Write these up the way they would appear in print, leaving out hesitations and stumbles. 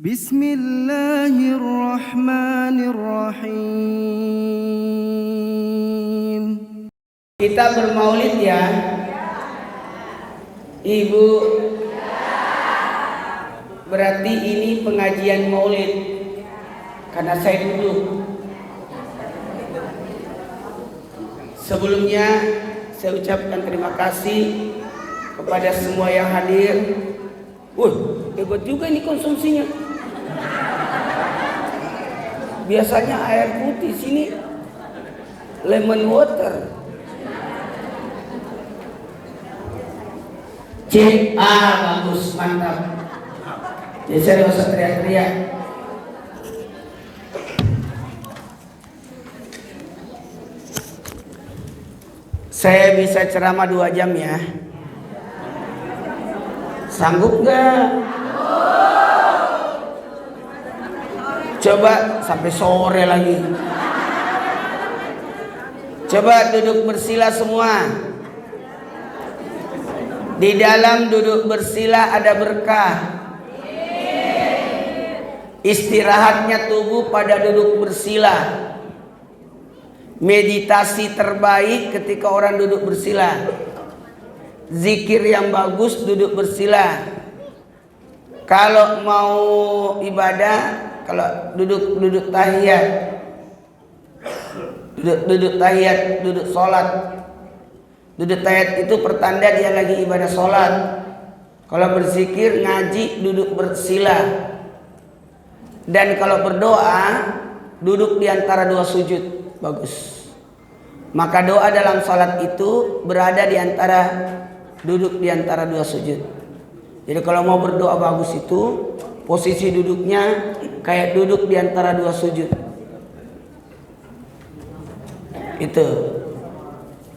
Bismillahirrahmanirrahim. Kita bermaulid ya, Ibu. Berarti ini pengajian maulid karena saya duduk. Sebelumnya saya ucapkan terima kasih kepada semua yang hadir. Hebat juga ini konsumsinya. Biasanya air putih, sini lemon water. Cek, bagus, mantap. Jadi saya nggak usah teriak-teriak. Saya bisa ceramah 2 jam ya. Sanggup nggak? Coba sampai sore lagi. Coba duduk bersila semua. Di dalam duduk bersila ada berkah. Istirahatnya tubuh pada duduk bersila. Meditasi terbaik ketika orang duduk bersila. Zikir yang bagus duduk bersila. Kalau mau ibadah, kalau duduk tahiyat, duduk tahiyat, duduk sholat. Duduk tahiyat itu pertanda dia lagi ibadah sholat. Kalau berzikir, ngaji, duduk bersila. Dan kalau berdoa, duduk di antara 2 sujud. Bagus. Maka doa dalam sholat itu berada di antara, duduk di antara 2 sujud. Jadi kalau mau berdoa bagus itu posisi duduknya kayak duduk di antara 2 sujud. Itu.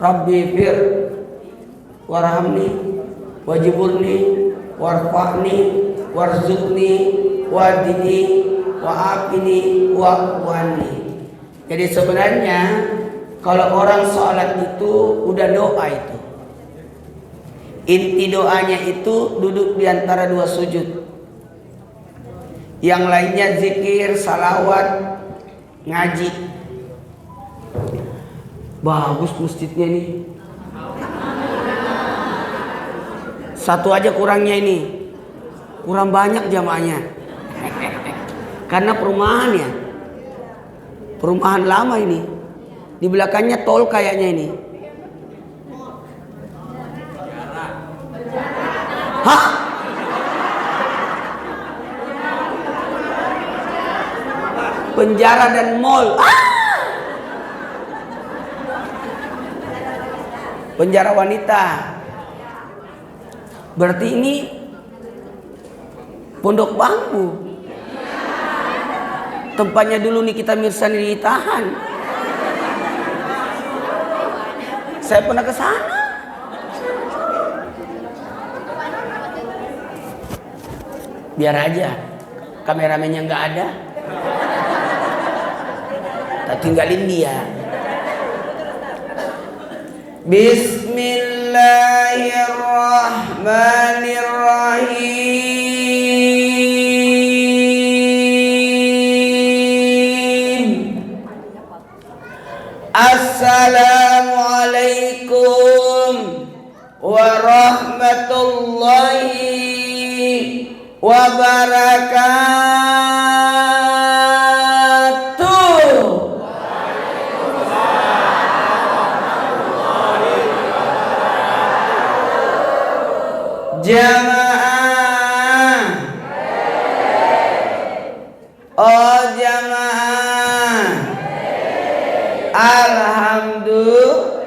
Rabbi fir warhamni wajiburni warfa'ni warzuqni wadini wa'afini wa'wani. Jadi sebenarnya kalau orang sholat itu udah doa itu. Inti doanya itu duduk di antara 2 sujud. Yang lainnya zikir, salawat, ngaji. Bagus masjidnya ini. Satu aja kurangnya ini. Kurang banyak jamaahnya. Karena perumahan ya. Perumahan lama ini. Di belakangnya tol kayaknya ini. Hah? Penjara dan mall. Penjara wanita. Berarti ini Pondok Bambu. Tempatnya dulu Nikita Mirzani ditahan. Saya pernah ke sana. Biar aja kameramennya nggak ada. Tak tinggalin dia. Bismillahirrahmanirrahim. Assalamualaikum warahmatullahi wabarakatuh. Jamaah. Oh jamaah. Alhamdulillah.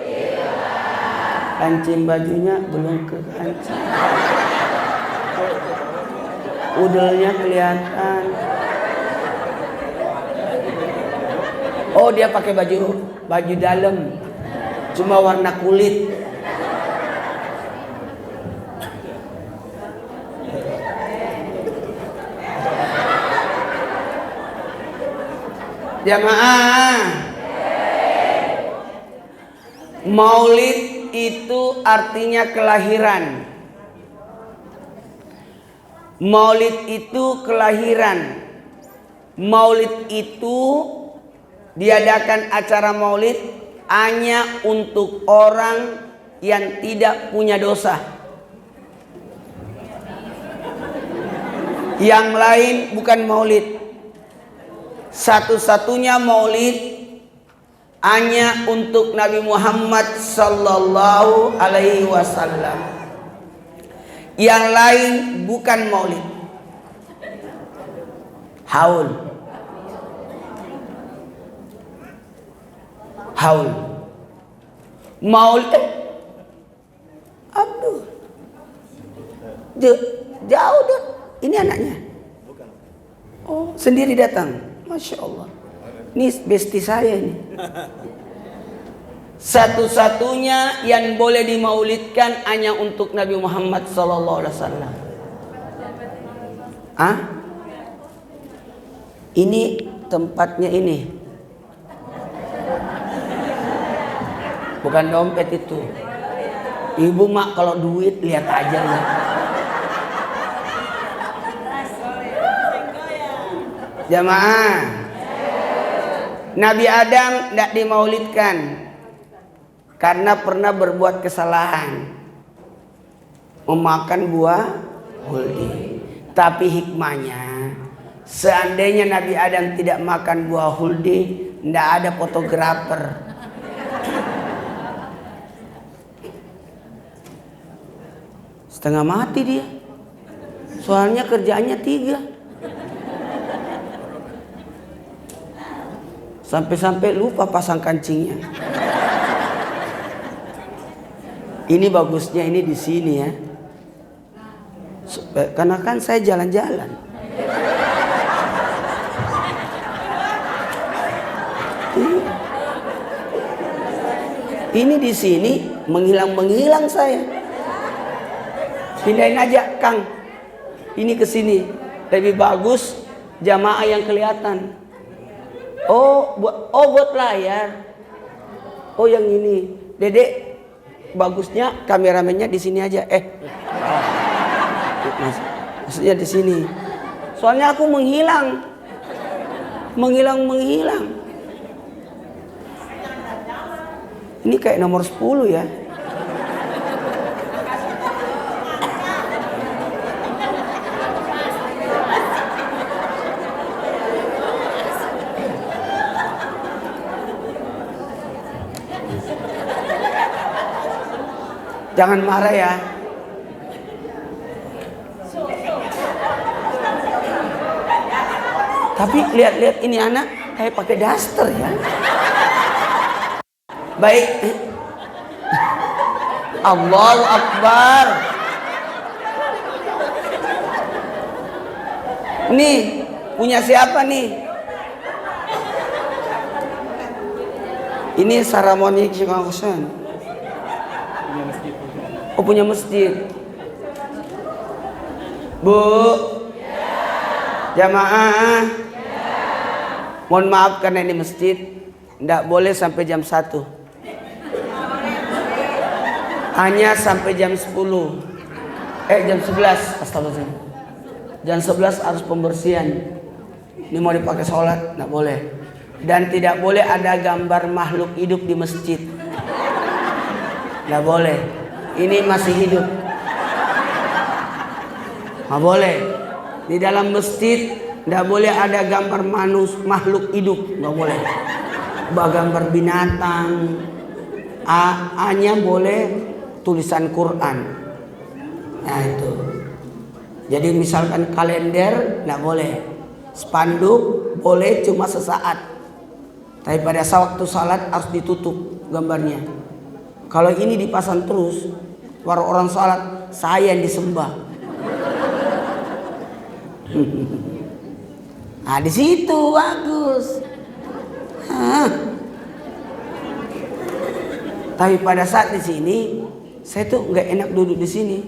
Kancing bajunya belum ke kancing. Udelnya kelihatan. Oh dia pakai baju dalam. Cuma warna kulit. Jamaah, maulid itu artinya kelahiran. Maulid itu kelahiran. Maulid itu diadakan acara maulid hanya untuk orang yang tidak punya dosa. Yang lain bukan maulid. Satu-satunya maulid hanya untuk Nabi Muhammad sallallahu alaihi wasallam. Yang lain bukan maulid. Haul. Haul. Maulid. Aduh. Jauh deh. Ini anaknya. Oh, sendiri datang. Masya Allah. Ini besti saya ini. Satu-satunya yang boleh dimaulidkan hanya untuk Nabi Muhammad sallallahu alaihi wasallam. Ah? Ini tempatnya ini. Bukan dompet itu. Ibu mak kalau duit lihat aja ya. Jamaah. Nabi Adam tidak dimaulidkan karena pernah berbuat kesalahan memakan buah huldi. Tapi hikmahnya, seandainya Nabi Adam tidak makan buah huldi, tidak ada fotografer. Setengah mati dia. Soalnya kerjaannya 3. Sampai-sampai lupa pasang kancingnya. Ini bagusnya ini di sini ya. Karena kan saya jalan-jalan. Ini di sini menghilang saya. Pindahin aja, Kang. Ini ke sini. Lebih bagus jamaah yang kelihatan. Oh, buat layar. Oh, yang ini. Dedek, bagusnya kameramennya di sini aja. Maksudnya di sini. Soalnya aku menghilang. Menghilang. Ini kayak nomor 10 ya. Jangan marah ya. Tapi lihat-lihat ini anak kayak pakai daster ya. Baik. Allahu Akbar. Nih, punya siapa nih? Ini Saramoni Kikangkusan. Oh, punya masjid. Bu. Jamaah. Mohon maaf karena ini masjid. Tidak boleh sampai jam 1. Hanya sampai jam 10. Jam 11. Astagfirullah. Jam 11 harus pembersihan. Ini mau dipakai sholat. Tidak boleh. Dan tidak boleh ada gambar makhluk hidup di masjid. Tidak boleh. Ini masih hidup. Nggak boleh. Di dalam masjid nggak boleh ada gambar makhluk hidup. Nggak boleh. Gambar binatang. Hanya boleh tulisan Quran. Nah itu. Jadi misalkan kalender nggak boleh. Spanduk boleh cuma sesaat. Tapi pada waktu salat harus ditutup gambarnya. Kalau ini dipasang terus, para orang salat, saya yang disembah. Nah di situ bagus. Tapi pada saat di sini, saya tuh nggak enak duduk di sini,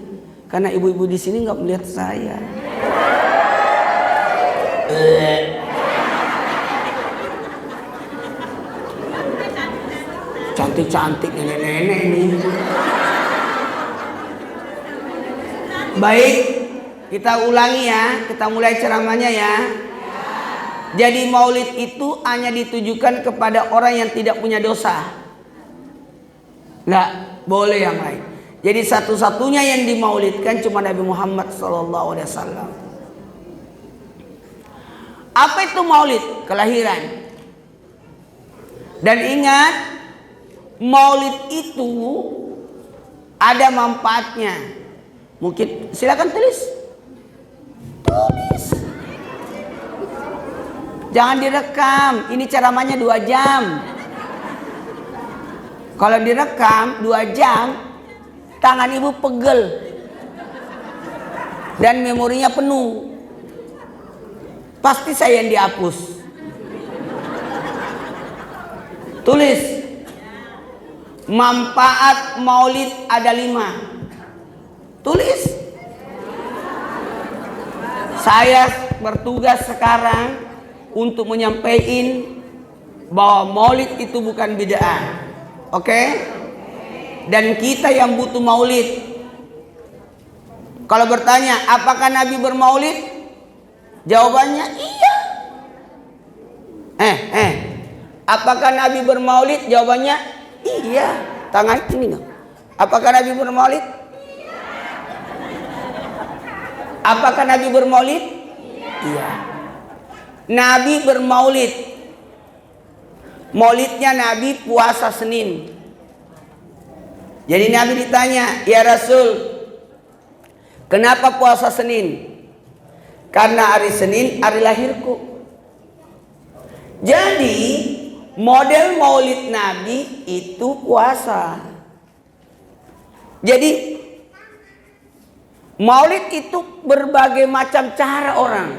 karena ibu-ibu di sini nggak melihat saya. Cantik-cantik nenek-nenek ini. Baik, Kita ulangi ya, kita mulai ceramahnya ya. Jadi maulid itu hanya ditujukan kepada orang yang tidak punya dosa. Nggak boleh yang lain. Jadi satu-satunya yang dimaulidkan cuma Nabi Muhammad SAW. Apa itu maulid? Kelahiran. Dan ingat, maulid itu ada manfaatnya. Mungkin silakan tulis. Jangan direkam. Ini ceramahnya 2 jam. Kalau direkam 2 jam, tangan ibu pegel dan memorinya penuh. Pasti saya yang dihapus. Tulis. Manfaat maulid ada 5. Tulis. Saya bertugas sekarang untuk menyampaikan bahwa maulid itu bukan bid'ah. Oke? Dan kita yang butuh maulid. Kalau bertanya, apakah Nabi bermaulid? Jawabannya iya. Apakah Nabi bermaulid? Jawabannya iya. Tangan ini dong. Apakah Nabi bermaulid? Apakah Nabi bermaulid? Iya. Nabi bermaulid. Maulidnya Nabi puasa Senin. Jadi Nabi ditanya, ya Rasul, kenapa puasa Senin? Karena hari Senin hari lahirku. Jadi model maulid Nabi itu puasa. Jadi maulid itu berbagai macam cara orang.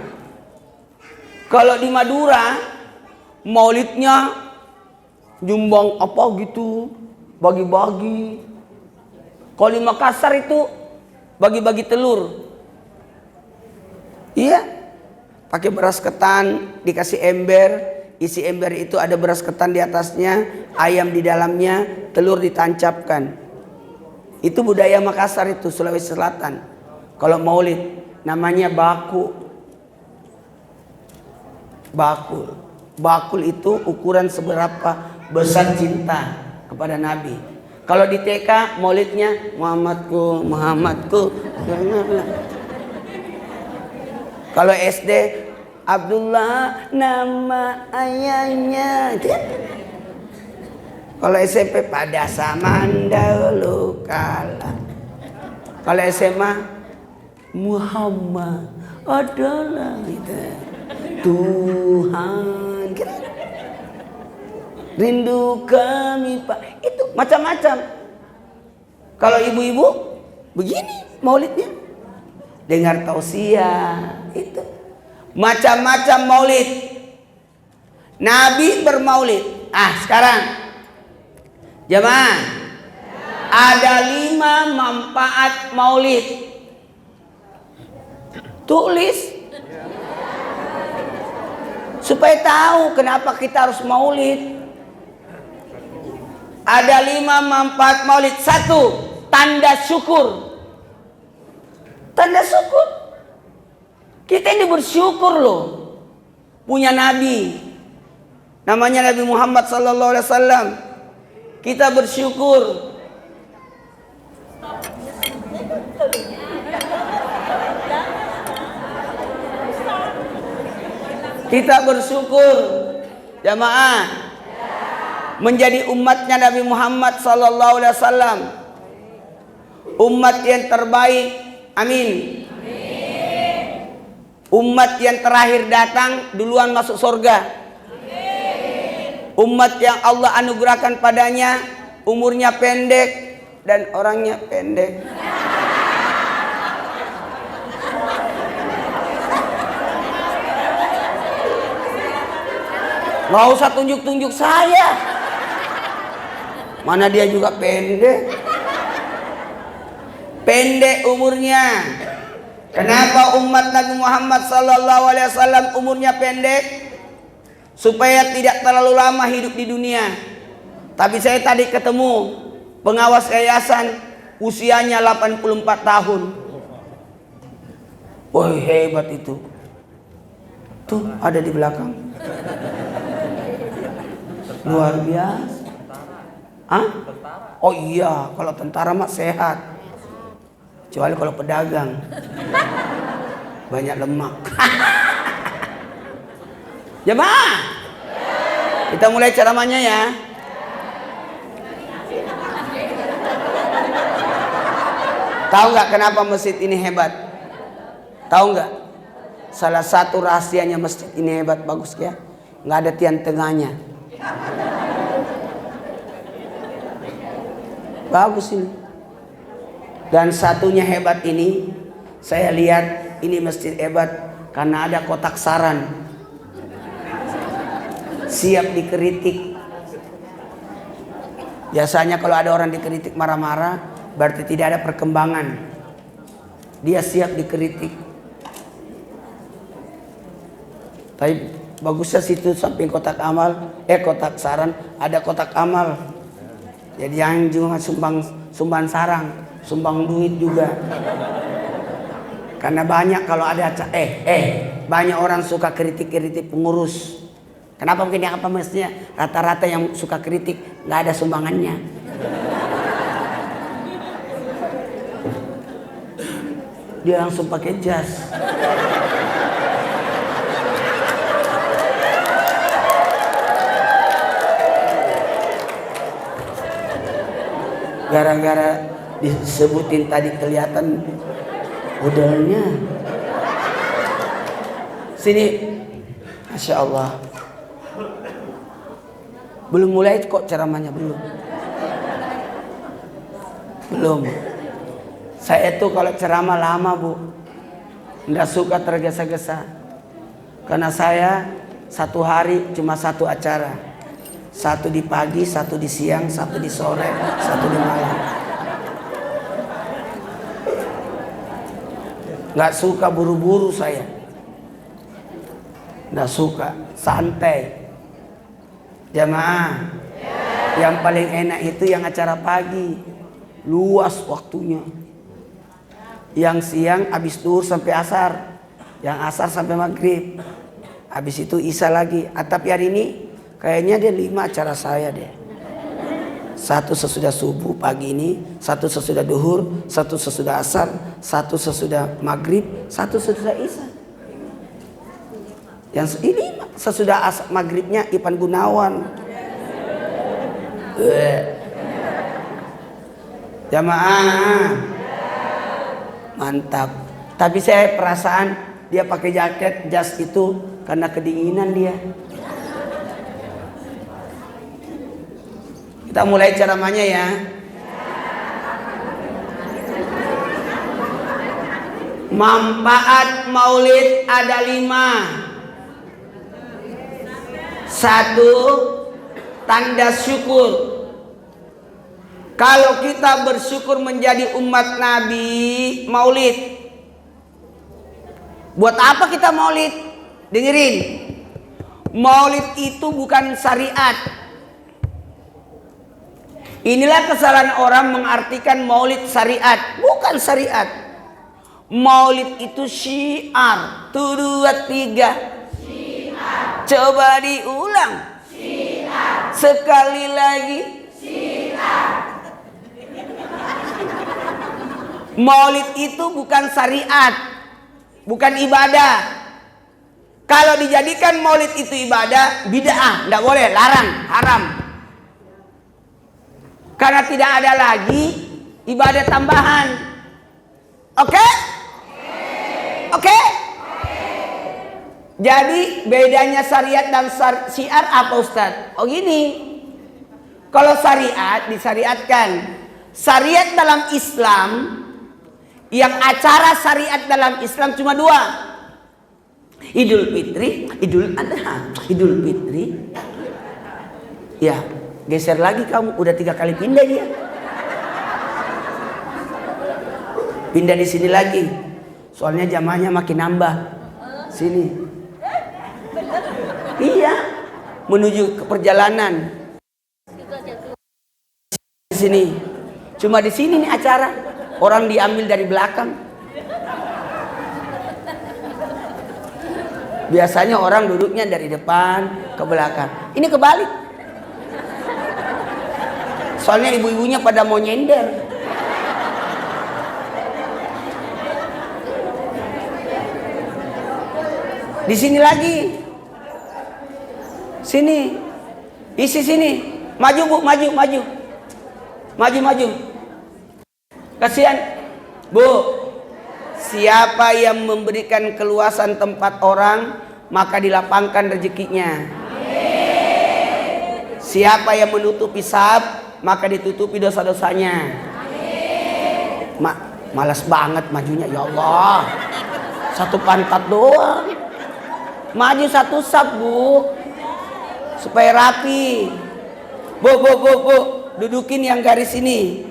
Kalau di Madura maulidnya jumbang apa gitu, bagi-bagi. Kalau di Makassar itu bagi-bagi telur. Iya. Pakai beras ketan, dikasih ember, isi ember itu ada beras ketan di atasnya, ayam di dalamnya, telur ditancapkan. Itu budaya Makassar itu, Sulawesi Selatan. Kalau maulid namanya bakul. Bakul. Bakul itu ukuran seberapa besar cinta kepada Nabi. Kalau di TK maulidnya Muhammadku, Muhammadku. Kalau SD Abdullah nama ayahnya. Kalau SMP pada zaman dahulu kala. Kalau SMA Muhammad adalah Tuhan. Rindu kami Pak. Itu macam-macam. Kalau ibu-ibu begini maulidnya. Dengar tausiah. Itu macam-macam maulid. Nabi bermaulid. Sekarang jemaah, ada 5 manfaat maulid. Tulis supaya tahu kenapa kita harus maulid. Ada 5 manfaat maulid. 1, tanda syukur. Tanda syukur. Kita ini bersyukur loh, punya Nabi. Namanya Nabi Muhammad SAW. Kita bersyukur. Kita bersyukur, jamaah, menjadi umatnya Nabi Muhammad SAW. Umat yang terbaik. Amin. Umat yang terakhir datang duluan masuk surga. Umat yang Allah anugerahkan padanya umurnya pendek dan orangnya pendek. Nggak usah tunjuk-tunjuk saya. Mana dia juga pendek. Pendek umurnya. Kenapa umat Nabi Muhammad SAW umurnya pendek? Supaya tidak terlalu lama hidup di dunia. Tapi saya tadi ketemu pengawas yayasan, usianya 84 tahun. Wah hebat itu. Tuh ada di belakang. Luar biasa. Hah? Oh iya, kalau tentara mah sehat. Kecuali kalau pedagang. Banyak lemak. Jemaah, kita mulai ceramahnya ya. Tahu nggak kenapa masjid ini hebat? Tahu nggak? Salah satu rahasianya masjid ini hebat, bagus ya. Nggak ada tiang tengahnya. Bagus ini. Dan satunya hebat ini, saya lihat ini masjid hebat karena ada kotak saran. Siap dikritik. Biasanya kalau ada orang dikritik marah-marah, berarti tidak ada perkembangan. Dia siap dikritik. Tapi bagusnya situ samping kotak amal, kotak saran, ada kotak amal. Jadi yang juga sumbang sarang, sumbang duit juga. Karena banyak kalau ada banyak orang suka kritik-kritik pengurus. Kenapa begini? Apa mestinya? Rata-rata yang suka kritik nggak ada sumbangannya. Dia langsung pakai jas. Gara-gara disebutin tadi kelihatan modelnya. Sini, Masya Allah. Belum mulai kok ceramahnya, belum. Saya tuh kalau ceramah lama bu, nggak suka tergesa-gesa. Karena saya satu hari cuma satu acara, satu di pagi, satu di siang, satu di sore, satu di malam. Nggak suka buru-buru saya, nggak suka, santai. Jamaah, yang paling enak itu yang acara pagi, luas waktunya. Yang siang habis duhur sampai asar, yang asar sampai maghrib, habis itu isya lagi. Tapi hari ini kayaknya dia 5 acara saya deh. Satu sesudah subuh pagi ini, satu sesudah duhur, satu sesudah asar, satu sesudah maghrib, satu sesudah isya. Yang ini sesudah maghribnya Ipan Gunawan. Jamaah, mantap. Tapi saya perasaan dia pakai jaket jas itu karena kedinginan dia. Kita mulai ceramahnya ya. Manfaat maulid ada 5. 1, tanda syukur. Kalau kita bersyukur menjadi umat Nabi, maulid. Buat apa kita maulid? Dengerin. Maulid itu bukan syariat. Inilah kesalahan orang mengartikan maulid syariat. Bukan syariat. Maulid itu syiar. 1, 2, 3. Coba diulang. Syiar. Sekali lagi. Syiar. Maulid itu bukan syariat, bukan ibadah. Kalau dijadikan maulid itu ibadah, bid'ah, tidak boleh, larang, haram. Karena tidak ada lagi ibadah tambahan. Oke? Oke? Jadi bedanya syariat dan syiar apa Ustaz? Oh gini, kalau syariat disyariatkan. Syariat dalam Islam, yang acara syariat dalam Islam cuma 2. Idul Fitri, Idul Adha. Idul Fitri. Ya, geser lagi kamu, udah 3 kali pindah dia. Pindah di sini lagi. Soalnya jamaahnya makin nambah. Sini. Iya, menuju ke perjalanan. Di sini, cuma di sini nih acara. Orang diambil dari belakang. Biasanya orang duduknya dari depan ke belakang. Ini kebalik. Soalnya ibu-ibunya pada mau nyender. Di sini lagi. Sini. Isi sini. Maju Bu, maju, maju. Maju, maju. Kasihan. Bu, siapa yang memberikan keluasan tempat orang, maka dilapangkan rezekinya. Siapa yang menutupi hisab, maka ditutupi dosa-dosanya. Malas banget majunya, ya Allah. Satu pantat doang. Maju satu sab, Bu, supaya rapi. Bu, dudukin yang garis ini,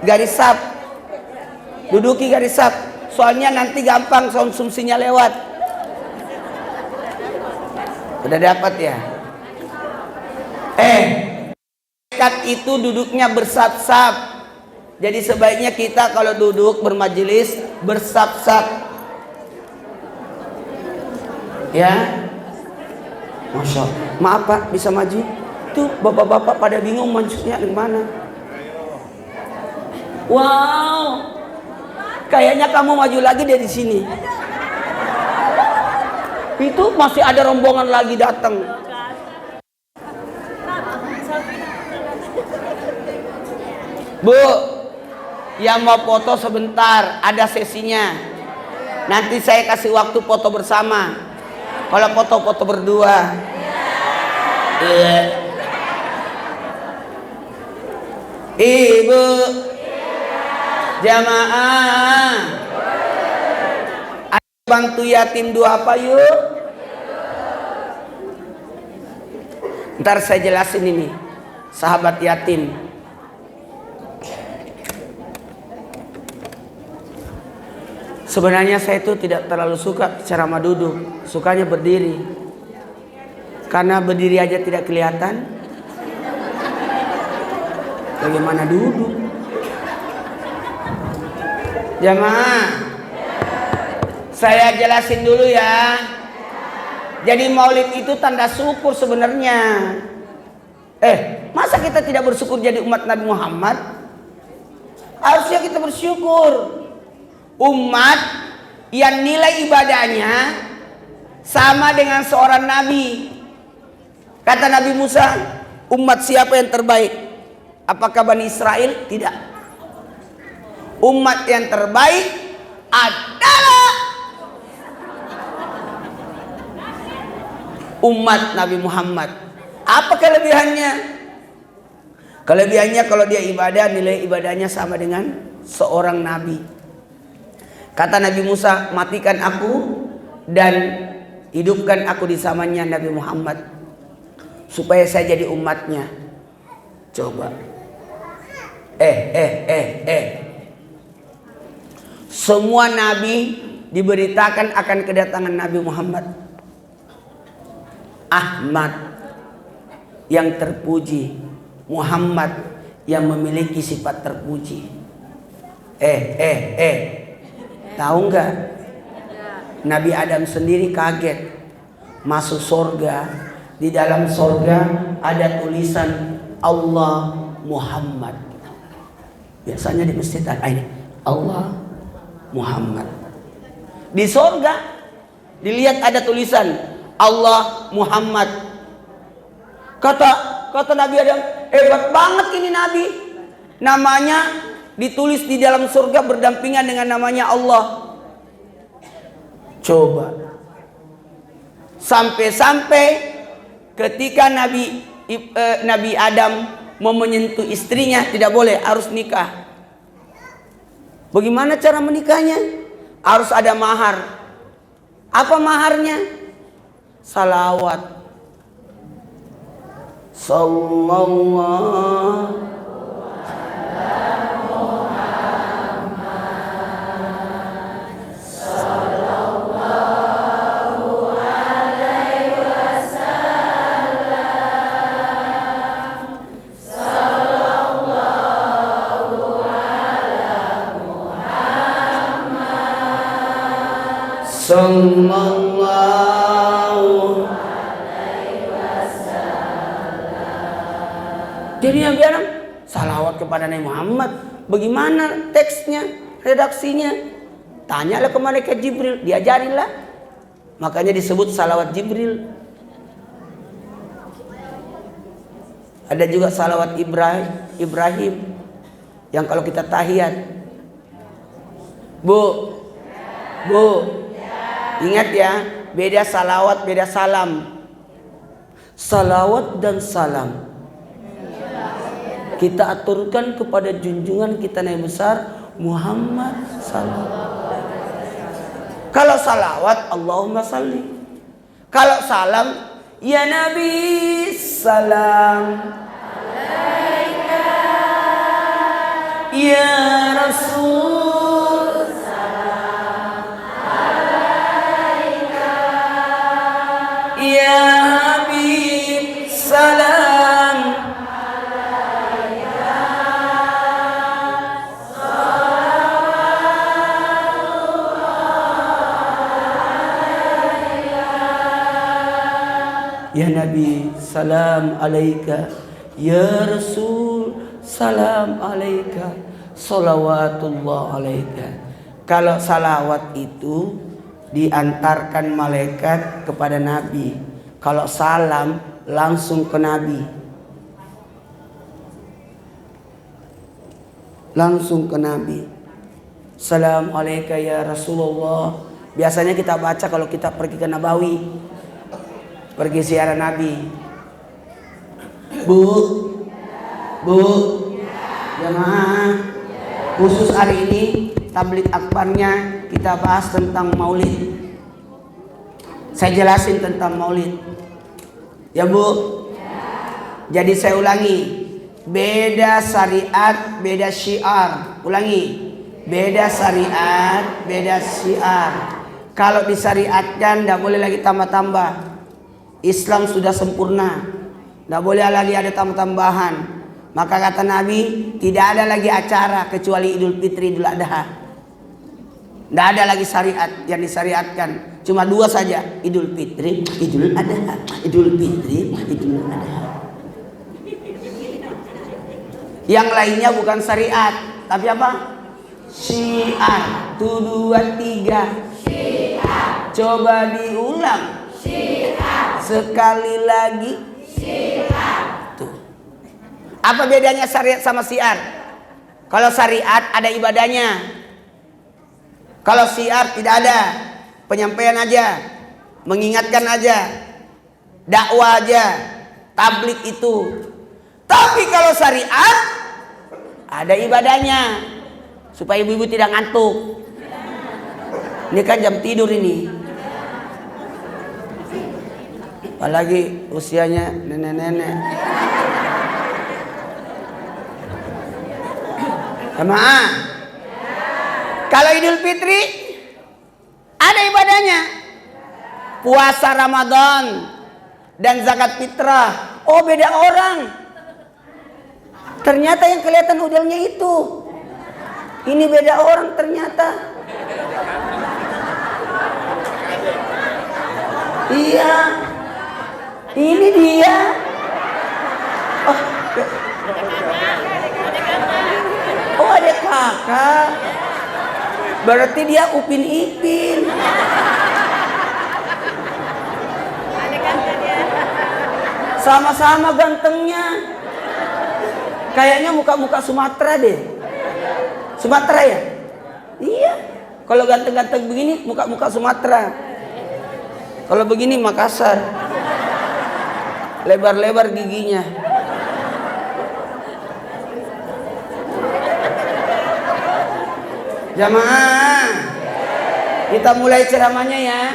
garis sab. Duduki garis sab. Soalnya nanti gampang konsumsinya lewat. Udah dapat ya? Malaikat itu duduknya bersab-sab. Jadi sebaiknya kita kalau duduk bermajelis bersab-sab. Ya, Masya Allah. Maaf Pak, bisa maju? Tuh bapak-bapak pada bingung maksudnya gimana. Wow, kayaknya kamu maju lagi dari sini. Itu masih ada rombongan lagi datang. Bu, yang mau foto sebentar, ada sesinya. Nanti saya kasih waktu foto bersama. Kalau foto-foto berdua. Ibu, jamaah, bantu yatim dua apa yuk? Ntar saya jelasin ini, sahabat yatim. Sebenarnya saya itu tidak terlalu suka ceramah duduk, sukanya berdiri. Karena berdiri aja tidak kelihatan, bagaimana duduk? Jamaah, saya jelasin dulu ya. Jadi maulid itu tanda syukur sebenarnya. Masa kita tidak bersyukur jadi umat Nabi Muhammad? Harusnya kita bersyukur. Umat yang nilai ibadahnya sama dengan seorang nabi. Kata Nabi Musa, umat siapa yang terbaik? Apakah Bani Israel? Tidak. Umat yang terbaik adalah umat Nabi Muhammad. Apa kelebihannya? Kelebihannya kalau dia ibadah, nilai ibadahnya sama dengan seorang nabi. Kata Nabi Musa, matikan aku dan hidupkan aku di zamannya Nabi Muhammad, supaya saya jadi umatnya. Coba. Semua nabi diberitakan akan kedatangan Nabi Muhammad. Ahmad yang terpuji, Muhammad yang memiliki sifat terpuji. Tahu nggak? Nabi Adam sendiri kaget masuk surga. Di dalam surga ada tulisan Allah Muhammad. Biasanya di masjid ada ini Allah Muhammad. Di surga dilihat ada tulisan Allah Muhammad. Kata Nabi Adam, hebat banget ini Nabi. Namanya ditulis di dalam surga berdampingan dengan namanya Allah. Coba. Sampai-sampai ketika Nabi Adam mau menyentuh istrinya, tidak boleh, harus nikah. Bagaimana cara menikahnya? Harus ada mahar. Apa maharnya? Salawat. Sallallahu Sallallahu Jadi yang bilang salawat kepada Nabi Muhammad. Bagaimana teksnya, redaksinya? Tanyalah ke malaikat Jibril, diajarinlah. Makanya disebut salawat Jibril. Ada juga salawat Ibrahim yang kalau kita tahiyat. Bu, ingat ya, beda salawat, beda salam. Salawat dan salam kita aturkan kepada junjungan kita Nabi besar Muhammad sallallahu. Kalau salawat Allahumma salli. Kalau salam ya Nabi salam alaika, ya Rasul salam alaika, ya Habib salam alaika, ya Nabi salam alaika, ya Rasul salam alaika, salawatullah alaika. Kalau salawat itu diantarkan malaikat kepada Nabi. Kalau salam langsung ke Nabi. Langsung ke Nabi. Salam alaika ya Rasulullah. Biasanya kita baca kalau kita pergi ke Nabawi, pergi ziarah Nabi. Bu, jamaah, khusus hari ini tabligh akbarnya kita bahas tentang maulid. Saya jelasin tentang maulid. Ya Bu. Jadi saya ulangi, beda syariat, beda syiar. Ulangi, beda syariat, beda syiar. Kalau disyariatkan tidak boleh lagi tambah-tambah. Islam sudah sempurna, tidak boleh lagi ada tambah-tambahan. Maka kata Nabi, tidak ada lagi acara kecuali Idul Fitri, Idul Adha. Tidak ada lagi syariat yang disyariatkan. Cuma dua saja, Idul Fitri, Idul Adha. Idul Fitri, Idul Adha. Yang lainnya bukan syariat, tapi apa? Syiar. 1, 2, 3. Syiar. Coba diulang. Syiar. Sekali lagi. Syiar. Tuh. Apa bedanya syariat sama syiar? Kalau syariat ada ibadahnya. Kalau syiar tidak ada. Penyampaian aja, mengingatkan aja, dakwah aja, tabligh itu. Tapi kalau syariat ada ibadahnya supaya ibu-ibu tidak ngantuk. Ini kan jam tidur ini. Apalagi usianya nenek-nenek. Jemaah, kalau Idul Fitri ada ibadahnya. Puasa Ramadan dan zakat fitrah. Oh, beda orang. Ternyata yang kelihatan udelnya itu. Ini beda orang ternyata. Iya. Ini dia. Oh, ada kakak. Berarti dia Upin Ipin. Sama-sama gantengnya. Kayaknya muka-muka Sumatera deh. Sumatera ya? Iya. Kalau ganteng-ganteng begini muka-muka Sumatera. Kalau begini Makassar. Lebar-lebar giginya. Jamaah, kita mulai ceramahnya ya.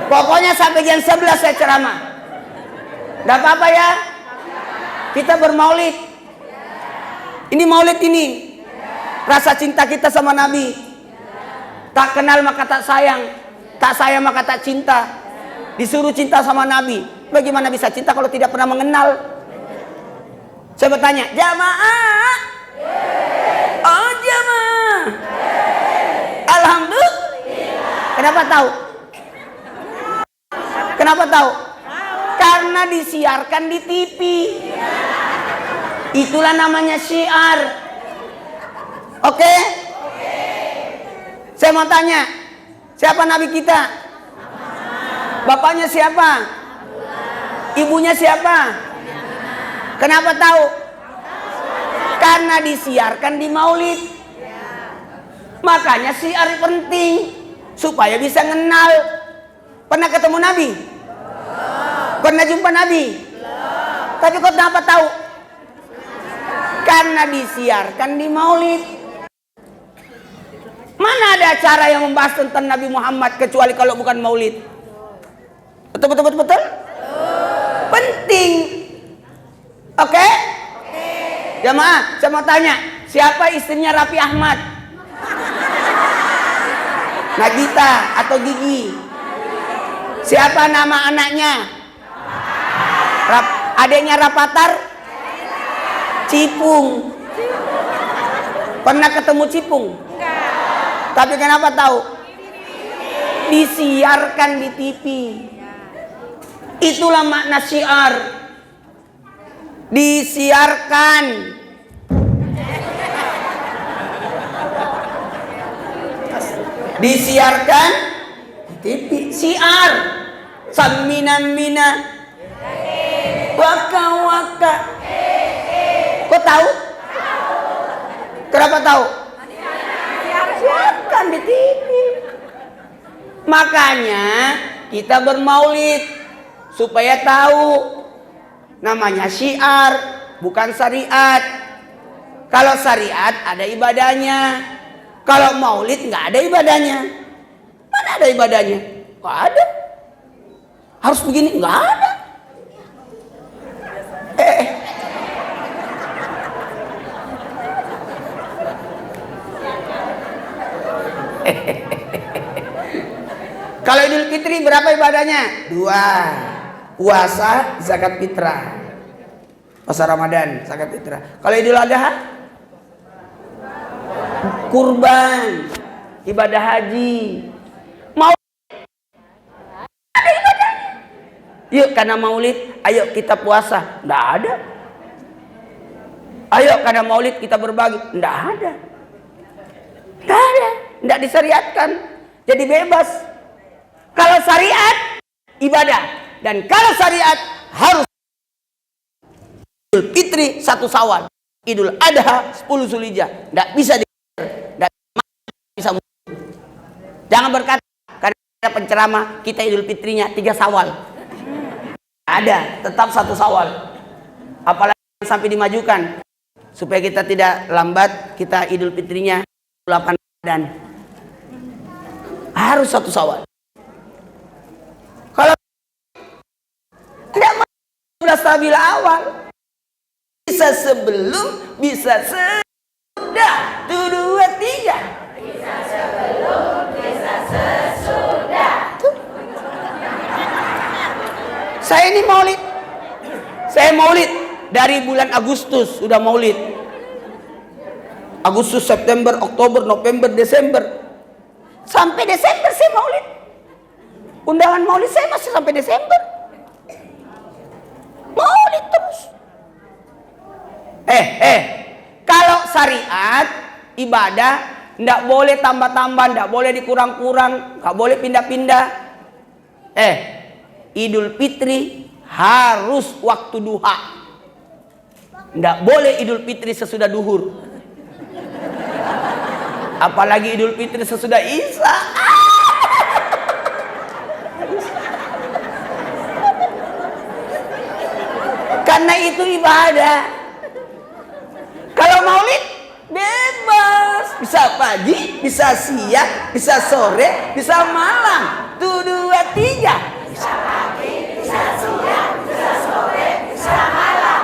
Pokoknya sampai jam 11 saya ceramah. Gak apa-apa ya. Kita bermaulid. Ini maulid ini. Rasa cinta kita sama Nabi. Tak kenal maka tak sayang. Tak sayang maka tak cinta. Disuruh cinta sama Nabi. Bagaimana bisa cinta kalau tidak pernah mengenal? Saya bertanya, jamaah? Oh jamaah. Alhamdulillah. Kenapa tahu? Kenapa tahu? Karena disiarkan di TV. Itulah namanya syiar. Oke? Saya mau tanya, siapa nabi kita? Bapaknya siapa? Ibunya siapa? Kenapa tahu? Karena disiarkan di maulid. Makanya syiar penting supaya bisa kenal. Pernah ketemu Nabi? Pernah jumpa Nabi? Tapi kok kenapa tahu? Karena disiarkan di maulid. Mana ada acara yang membahas tentang Nabi Muhammad kecuali kalau bukan maulid? Betul? Penting. Oke? Jamaah, saya mau tanya, siapa istrinya Raffi Ahmad? Nagita atau Gigi? Siapa nama anaknya? Adiknya Rapatar? Cipung. Pernah ketemu Cipung? Tapi kenapa tahu? Disiarkan di TV. Itulah makna syiar. Disiarkan. Disiarkan di TV. Syiar. Samina-mina. Waka-waka. Kok tahu? Kenapa tahu? Siarkan di TV. Makanya kita bermaulid supaya tahu. Namanya syiar, bukan syariat. Kalau syariat ada ibadahnya. Kalau maulid nggak ada ibadahnya. Mana ada ibadahnya? Nggak ada. Harus begini? Nggak ada. Kalau Idul Fitri berapa ibadahnya? 2. Puasa, zakat fitrah. Puasa Ramadan, zakat fitrah. Kalau Idul Adha? Kurban, ibadah haji. Mau ada ibadahnya. Yuk karena maulid, ayo kita puasa. Nggak ada. Ayo karena maulid kita berbagi. Nggak ada. Nggak ada. Nggak disyariatkan. Jadi bebas. Kalau syariat ibadah, dan kalau syariat harus Idul Fitri 1 Syawal, Idul Adha 10 Zulhijjah. Enggak bisa bisa. Jangan berkata karena ada penceramah kita Idul Fitrinya 3 Syawal. Ada, tetap 1 Syawal. Apalagi sampai dimajukan supaya kita tidak lambat, kita Idul Fitrinya 8 Ramadan. Harus 1 Syawal. Kalau tidak sudah stabil awal, bisa sebelum, bisa sesudah, 1, 2, 3. Bisa sebelum, bisa sesudah. Saya ini maulid. Saya maulid dari bulan Agustus sudah maulid. Agustus, September, Oktober, November, Desember. Sampai Desember saya maulid. Undangan maulid saya masih sampai Desember. Maulid terus. Kalau syariat ibadah ndak boleh tambah-tambah, ndak boleh dikurang-kurang, nggak boleh pindah-pindah. Idul Fitri harus waktu duha. Ndak boleh Idul Fitri sesudah duhur. Apalagi Idul Fitri sesudah Isya. Karena itu ibadah. Kalau maulid bebas, bisa pagi, bisa siang, bisa sore, bisa malam. 1, 2, 3. Bisa pagi, bisa siang, bisa sore, bisa malam.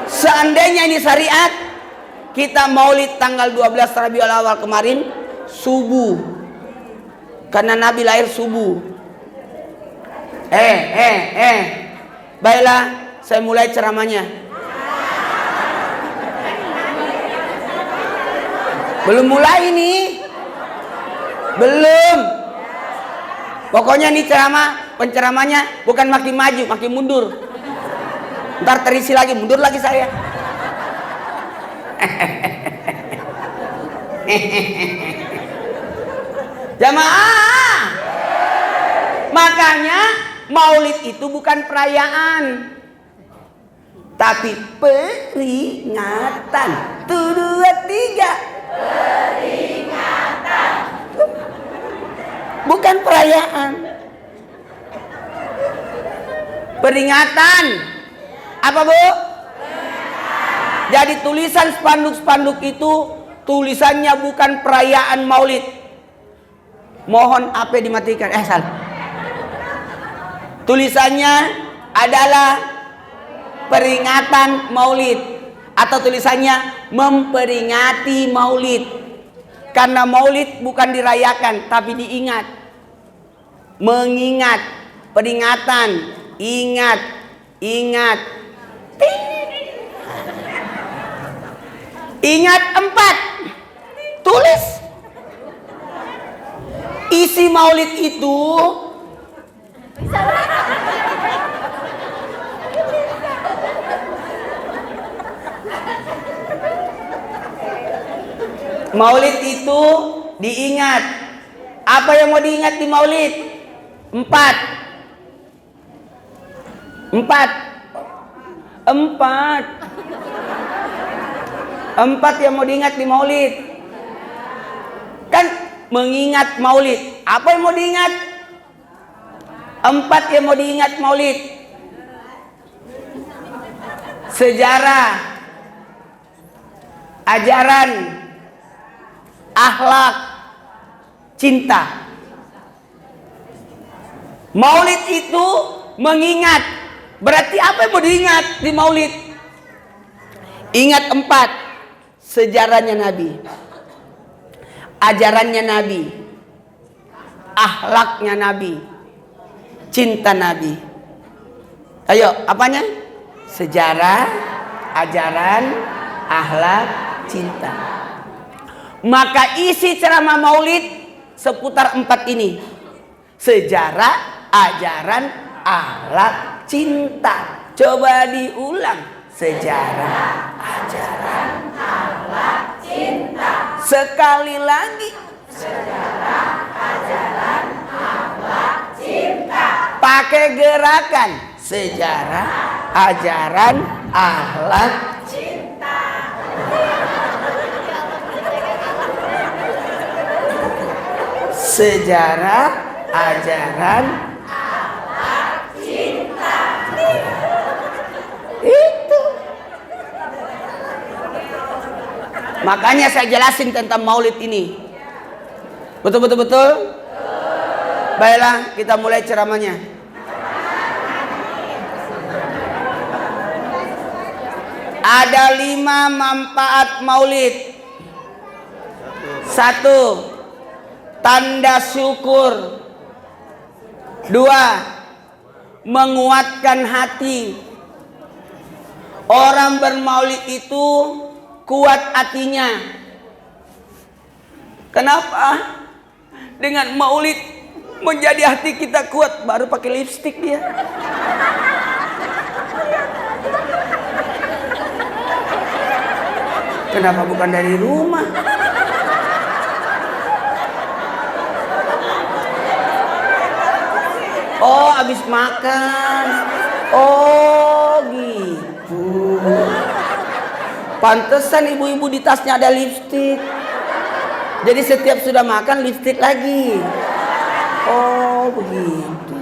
Seandainya ini syariat, kita maulid tanggal 12 Rabiul Awal kemarin subuh. Karena Nabi lahir subuh. Baiklah, saya mulai ceramahnya. Belum mulai ini. Belum. Pokoknya nih penceramanya bukan makin maju, makin mundur. Ntar terisi lagi, mundur lagi saya. Jamaah. Makanya Maulid itu bukan perayaan, tapi peringatan. 1, 2, 3. Peringatan. Bukan perayaan. Peringatan. Apa, Bu? Jadi tulisan spanduk-spanduk itu tulisannya bukan perayaan Maulid. Mohon AP dimatikan. Salah. Tulisannya adalah peringatan Maulid, atau tulisannya memperingati Maulid. Karena Maulid bukan dirayakan tapi diingat. Mengingat, peringatan, ingat. Ingat 4. Tulis. Isi Maulid itu Maulid itu diingat. Apa yang mau diingat di Maulid? 4 yang mau diingat di Maulid. Kan mengingat Maulid. Apa yang mau diingat? 4 yang mau diingat Maulid. Sejarah, ajaran, akhlak, cinta. Maulid itu mengingat. Berarti apa yang mau diingat di Maulid? Ingat 4. Sejarahnya Nabi, ajarannya Nabi, akhlaknya Nabi, cinta Nabi. Ayo, apanya? Sejarah, ajaran, akhlak, cinta. Maka isi ceramah Maulid seputar 4 ini. Sejarah, ajaran, akhlak, cinta. Coba diulang. Sejarah, ajaran, akhlak, cinta. Sekali lagi. Sejarah, ajaran, akhlak, cinta. Pakai gerakan. Sejarah, ajaran, akhlak, cinta. Sejarah, ajaran, akhlak, cinta. Itu. Makanya saya jelasin tentang Maulid ini. Betul? Baiklah, kita mulai ceramahnya. Ada 5 manfaat Maulid. 1. Tanda syukur. 2. Menguatkan hati. Orang bermaulid itu kuat hatinya. Kenapa? Dengan maulid menjadi hati kita kuat. Baru pakai lipstik dia. Kenapa bukan dari rumah? Oh, habis makan. Oh, gitu. Pantesan ibu-ibu di tasnya ada lipstik. Jadi setiap sudah makan lipstik lagi. Oh, begitu.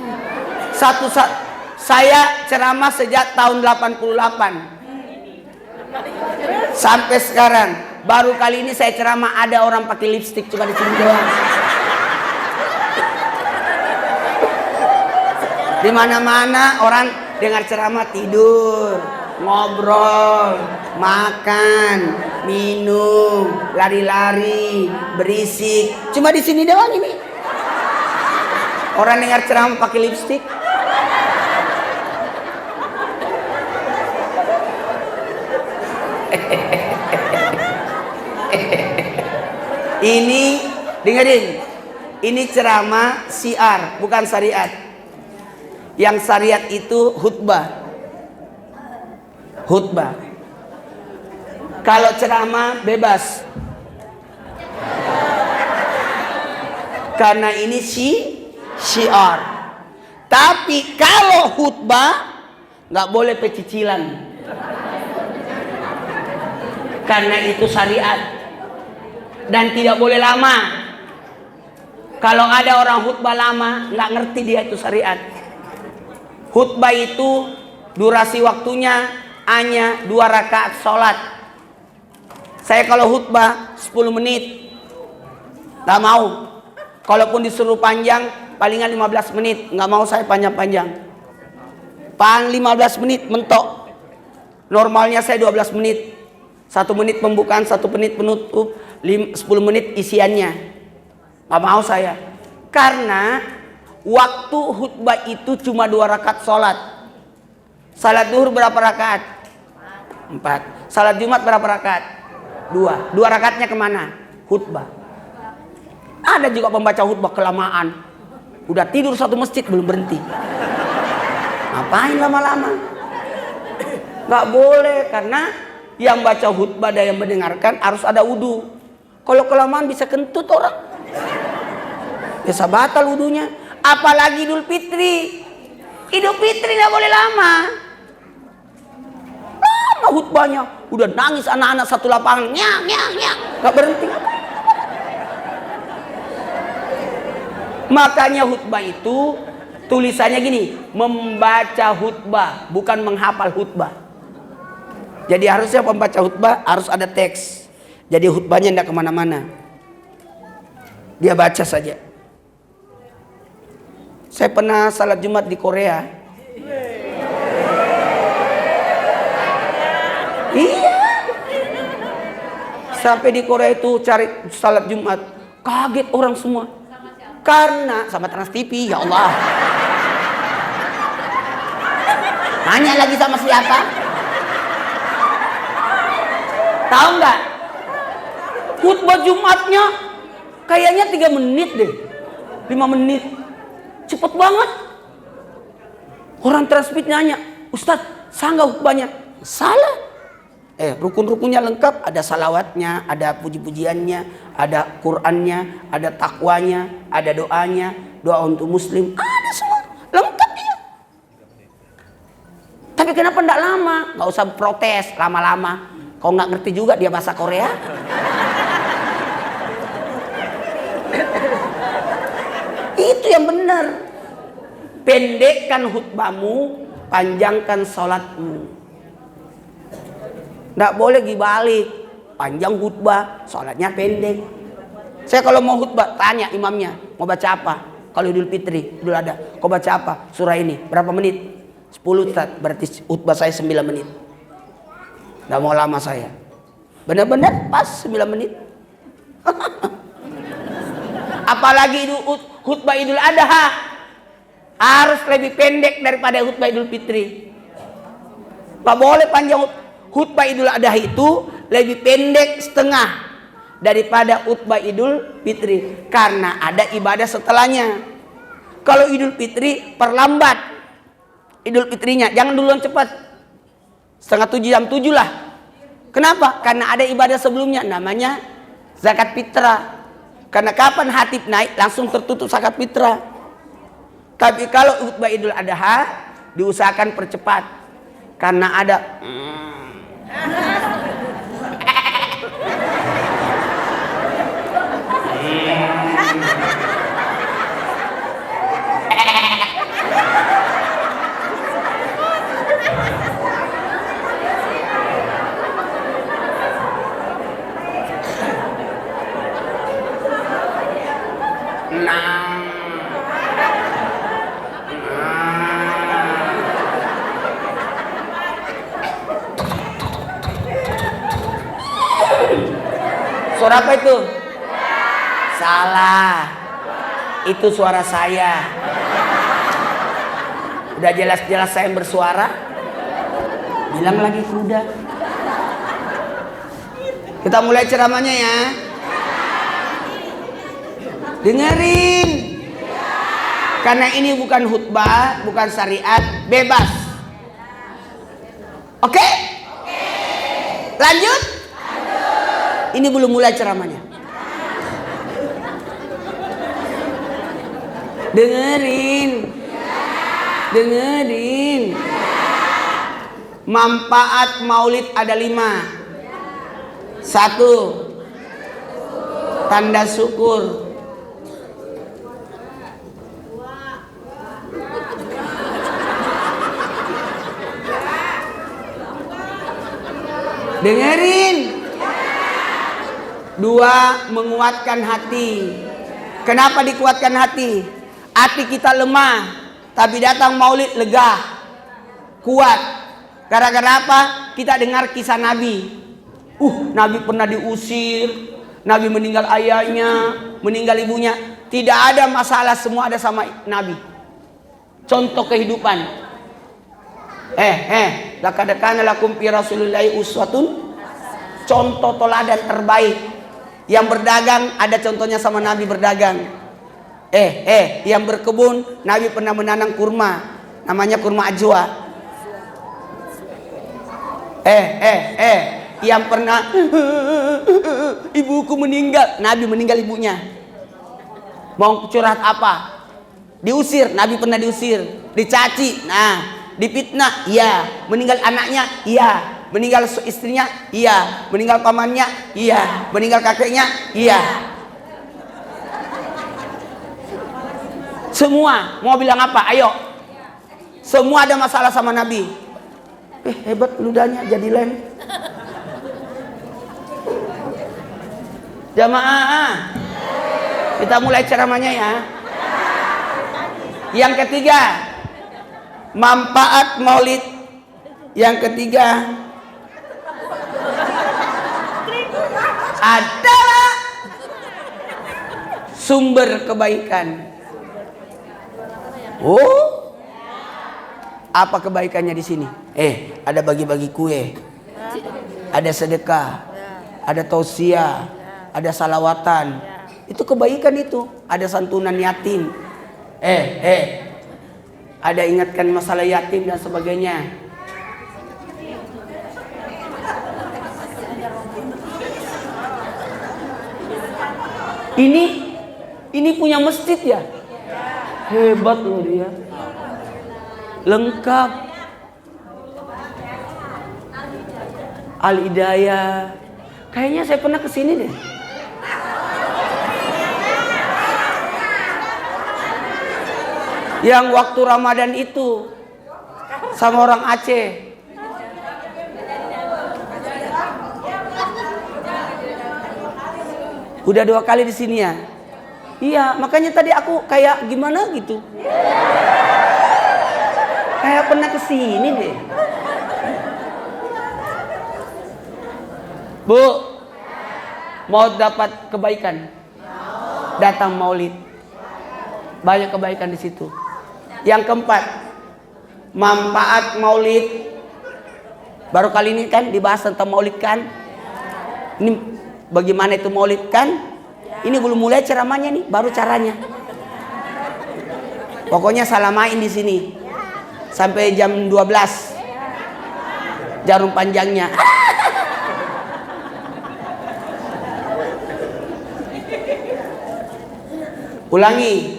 Saya ceramah sejak tahun 88. Sampai sekarang. Baru kali ini saya ceramah ada orang pakai lipstik cuma di sini doang. Di mana-mana orang dengar ceramah tidur, ngobrol, makan, minum, lari-lari, berisik. Cuma di sini doang ini. Orang dengar ceramah pakai lipstik. Ini dengerin. Ini ceramah syiar, bukan syariat. Yang syariat itu khutbah. Khutbah. Kalau ceramah bebas. Karena ini syiar. Tapi kalau khutbah nggak boleh pecicilan. Karena itu syariat. Dan tidak boleh lama. Kalau ada orang khutbah lama, nggak ngerti dia itu syariat. Khutbah itu durasi waktunya hanya 2 rakaat sholat. Saya kalau khutbah 10 menit, nggak mau. Kalaupun disuruh panjang, palingan 15 menit. Nggak mau saya panjang-panjang. Paling 15 menit mentok. Normalnya saya 12 menit. 1 menit pembukaan, 1 menit penutup, 10 menit isiannya. Gak mau saya. Karena waktu khutbah itu cuma 2 rakaat sholat. Salat duhur berapa rakaat? 4. Salat Jumat berapa rakaat? 2. 2 rakaatnya kemana? Khutbah. Ada juga pembaca khutbah kelamaan. Udah tidur 1 masjid belum berhenti. Ngapain lama-lama? Gak boleh, karena yang baca khutbah dan yang mendengarkan harus ada wudu. Kalau kelamaan bisa kentut orang. Bisa batal wudunya. Apalagi Idul Fitri. Idul Fitri nggak boleh lama. Lama khutbahnya. Udah nangis anak-anak satu lapangan. Nyang, nyang, nyang. Gak berhenti. Makanya khutbah itu tulisannya gini. Membaca khutbah, bukan menghafal khutbah. Jadi harusnya pembaca khutbah harus ada teks. Jadi khutbahnya tidak kemana-mana. Dia baca saja. Saya pernah salat Jumat di Korea. Iya. Sampai di Korea itu cari salat Jumat. Kaget orang semua. Karena sama Trans TV, ya Allah. Tanya lagi sama siapa? Tahu nggak? Khutbah Jumatnya kayaknya 3 menit deh, 5 menit, cepet banget. Orang transmit nanya, Ustadz, sah nggak khutbahnya? Salah. Rukun-rukunnya lengkap, ada salawatnya, ada puji-pujiannya, ada Qur'annya, ada takwanya, ada doanya, doa untuk Muslim, ada semua, lengkap dia. Tapi kenapa nggak lama? Nggak usah protes lama-lama. Kau nggak ngerti juga dia bahasa Korea? Itu yang benar. Pendekkan khutbahmu, panjangkan sholatmu. Nggak boleh dibalik. Panjang khutbah, sholatnya pendek. Saya kalau mau khutbah tanya imamnya, mau baca apa? Kalau Idul Fitri, Idul Adha, kau baca apa? Surah ini berapa menit? 10 Ustaz, berarti khutbah saya 9 menit. Nggak mau lama saya. Benar-benar pas 9 menit. Apalagi khutbah Idul Adha harus lebih pendek daripada khutbah Idul Fitri. Nggak boleh panjang. Khutbah Idul Adha itu lebih pendek setengah daripada khutbah Idul Fitri. Karena ada ibadah setelahnya. Kalau Idul Fitri perlambat Idul Fitrinya. Jangan duluan cepat. Setengah 7, jam 7 lah. Kenapa? Karena ada ibadah sebelumnya namanya zakat fitrah. Karena kapan hatib naik langsung tertutup zakat fitrah. Tapi kalau khutbah Idul Adha diusahakan percepat. Karena ada suara apa itu? Salah. Itu suara saya. Udah jelas-jelas saya yang bersuara. Bilang lagi kuda. Kita mulai ceramahnya ya. Dengerin. Karena ini bukan khutbah, bukan syariat, bebas. Oke? Lanjut? Ini belum mulai ceramahnya. Dengerin. Manfaat maulid ada 5. 1. Tanda syukur. Dengerin. 2. Menguatkan hati. Kenapa dikuatkan hati? Hati kita lemah, tapi datang maulid lega, kuat. Gara-gara apa? Kita dengar kisah Nabi. Nabi pernah diusir, Nabi meninggal ayahnya, meninggal ibunya. Tidak ada masalah, semua ada sama Nabi. Contoh kehidupan. Laqad kana lakum fi Rasulillahi uswatun. Contoh teladan terbaik. Yang berdagang ada contohnya sama Nabi berdagang. Yang berkebun, Nabi pernah menanam kurma, namanya kurma ajwa. Yang pernah ibuku meninggal, Nabi meninggal ibunya. Mau curhat apa? Diusir, Nabi pernah diusir. Dicaci, dipitnah, iya. Meninggal anaknya, iya. Meninggal istrinya, iya. Meninggal pamannya, iya. Meninggal kakeknya, iya. Semua mau bilang apa? Ayo. Semua ada masalah sama Nabi. Hebat ludahnya jadi lem. Jamaah, kita mulai ceramahnya ya. Yang ketiga, manfaat maulid. Yang ketiga adalah sumber kebaikan. Apa kebaikannya di sini? Ada bagi-bagi kue, ada sedekah, ada tausiah, ada salawatan. Itu kebaikan itu. Ada santunan yatim. Ada ingatkan masalah yatim dan sebagainya. Ini punya masjid ya? Hebat loh dia. Lengkap. Al-Hidayah. Kayaknya saya pernah kesini deh. Yang waktu Ramadan itu sama orang Aceh. Udah 2 kali di sini ya. Iya, makanya tadi aku kayak gimana gitu. Kayak pernah kesini deh. Bu, mau dapat kebaikan? Datang maulid. Banyak kebaikan di situ. Yang keempat, manfaat maulid. Baru kali ini kan dibahas tentang maulid kan. Ini bagaimana itu maulid kan? Ini belum mulai ceramahnya nih, baru caranya. Pokoknya salamain di sini sampai jam 12. Jarum panjangnya. Ulangi.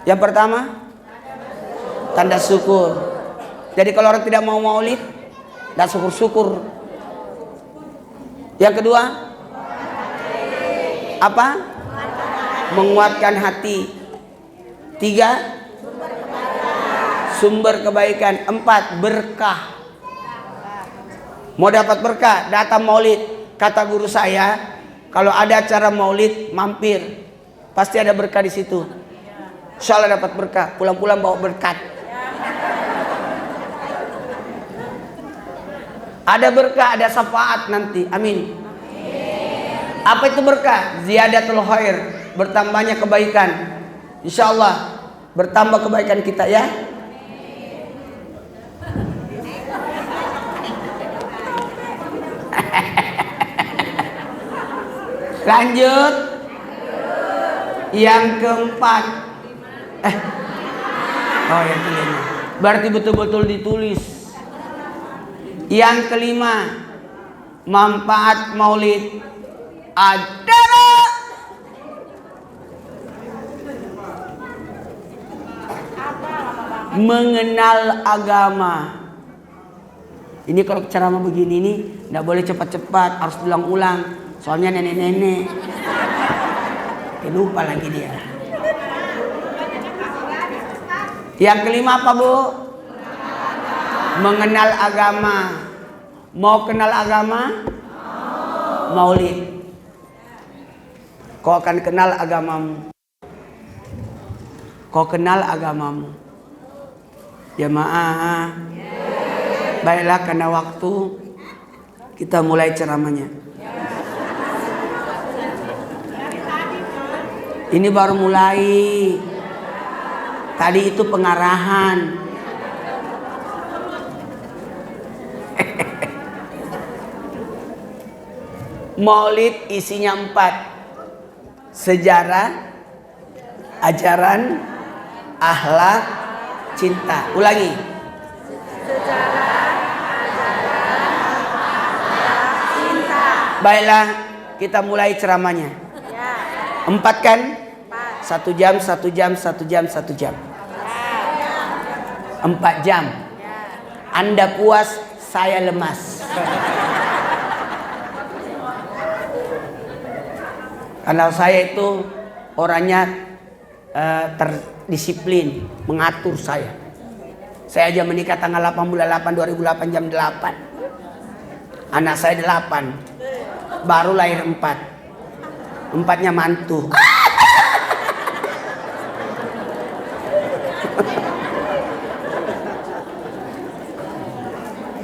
Yang pertama, tanda syukur. Jadi kalau orang tidak mau maulid, dan syukur-syukur. Yang kedua, apa? Menguatkan hati. 3, sumber kebaikan. 4, berkah. Mau dapat berkah, datang maulid. Kata guru saya, kalau ada acara maulid, mampir. Pasti ada berkah di situ. Insya Allah dapat berkah. Pulang-pulang bawa berkat. Ada berkah, ada syafaat nanti. Amin. Apa itu berkah? Ziyadatul khair, bertambahnya kebaikan. Insya Allah bertambah kebaikan kita ya. Lanjut. Yang keempat. Oh, yang kelima. Berarti betul-betul ditulis. Yang kelima, manfaat maulid adalah mengenal agama. Ini kalau ceramah begini nih nggak boleh cepat-cepat, harus ulang-ulang. Soalnya nenek-nenek lupa lagi dia. Yang kelima apa, Bu? Mengenal agama. Mau kenal agama? Maulid. Kau akan kenal agamamu. Kau kenal agamamu. Jamaah. Baiklah, karena waktu kita mulai ceramahnya. Ini baru mulai. Tadi itu pengarahan. Maulid isinya 4. Sejarah, ajaran, akhlak, cinta. Ulangi. Sejarah, ajaran, akhlak, cinta. Baiklah, kita mulai ceramahnya. 4 kan? 1 jam, 1 jam, 1 jam, 1 jam. 4 jam. Anda puas, saya lemas. Karena saya itu orangnya terdisiplin, mengatur saya. Saya aja menikah tanggal 8 bulan 8 2008 jam 8. Anak saya 8. Baru lahir 4. 4-nya mantu.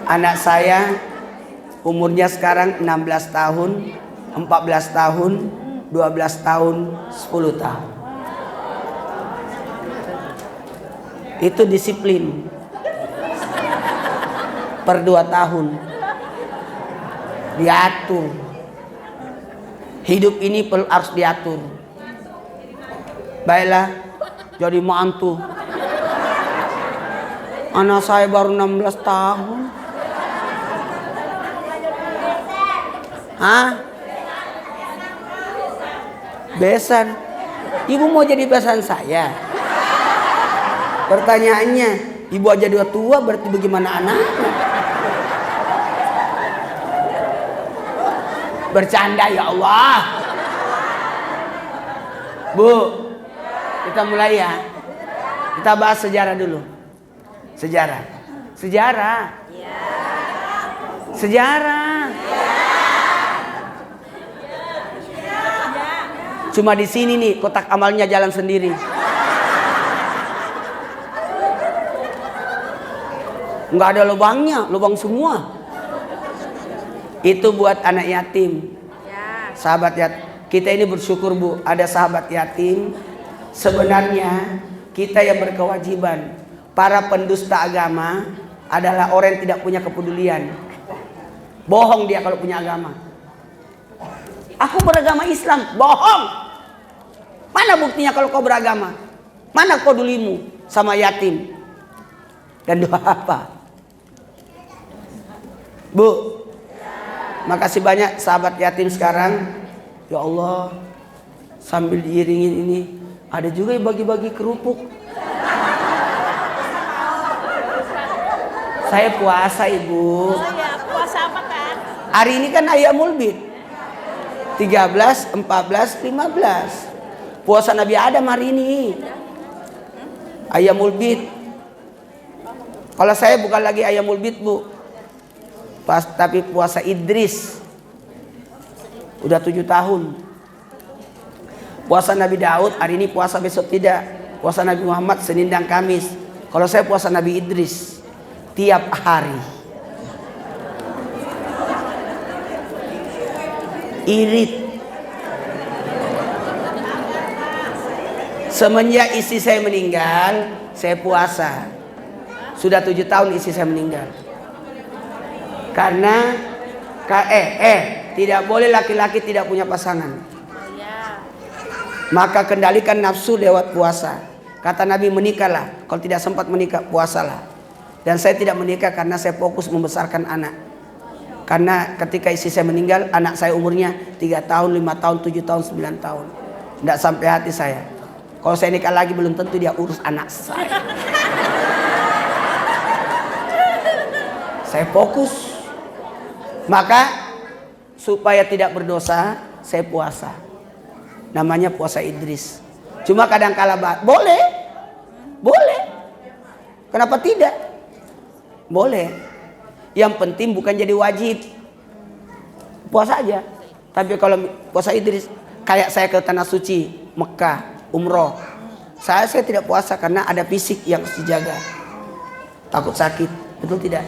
Anak saya umurnya sekarang 16 tahun, 14 tahun, 12 tahun, 10 tahun. Itu disiplin. Per 2 tahun. Diatur. Hidup ini harus diatur. Baiklah, jadi mantu. Anak saya baru 16 tahun. Hah? Besan. Ibu mau jadi besan saya? Pertanyaannya, ibu aja udah tua, berarti bagaimana anaknya? Bercanda ya Allah. Bu, kita mulai ya. Kita bahas sejarah dulu. Sejarah. Cuma di sini nih kotak amalnya jalan sendiri. Nggak ada lubangnya, lubang semua. Itu buat anak yatim. Sahabat yatim. Kita ini bersyukur, Bu, ada sahabat yatim. Sebenarnya kita yang berkewajiban. Para pendusta agama adalah orang yang tidak punya kepedulian. Bohong dia kalau punya agama. Aku beragama Islam, bohong. Mana buktinya kalau kau beragama? Mana pedulimu sama yatim? Dan doa apa? Bu, makasih banyak sahabat yatim sekarang. Ya Allah, sambil diiringin ini, ada juga yang bagi-bagi kerupuk. Saya puasa, Ibu. Puasa apa kan? Hari ini kan Ayyamul Bid. 13, 14, 15. Puasa Nabi Adam hari ini. Ayyamul Bid. Kalau saya bukan lagi Ayyamul Bid, Bu. Tapi puasa Idris. Udah 7 tahun. Puasa Nabi Daud hari ini puasa, besok tidak. Puasa Nabi Muhammad Senin dan Kamis. Kalau saya puasa Nabi Idris tiap hari. Irit. Semenjak istri saya meninggal, saya puasa. Sudah 7 tahun istri saya meninggal. Karena tidak boleh laki-laki tidak punya pasangan. Maka kendalikan nafsu lewat puasa. Kata Nabi, menikahlah. Kalau tidak sempat menikah, puasalah. Dan saya tidak menikah karena saya fokus membesarkan anak. Karena ketika istri saya meninggal, anak saya umurnya 3 tahun, 5 tahun, 7 tahun, 9 tahun. Tidak sampai hati saya. Kalau saya nikah lagi belum tentu dia urus anak saya. Saya fokus. Maka supaya tidak berdosa, saya puasa. Namanya puasa Idris. Cuma kadang kala boleh. Boleh. Kenapa tidak? Boleh. Yang penting bukan jadi wajib. Puasa aja. Tapi kalau puasa Idris, kayak saya ke Tanah Suci, Mekah, umroh. Saya tidak puasa karena ada fisik yang harus dijaga. Takut sakit. Betul tidak?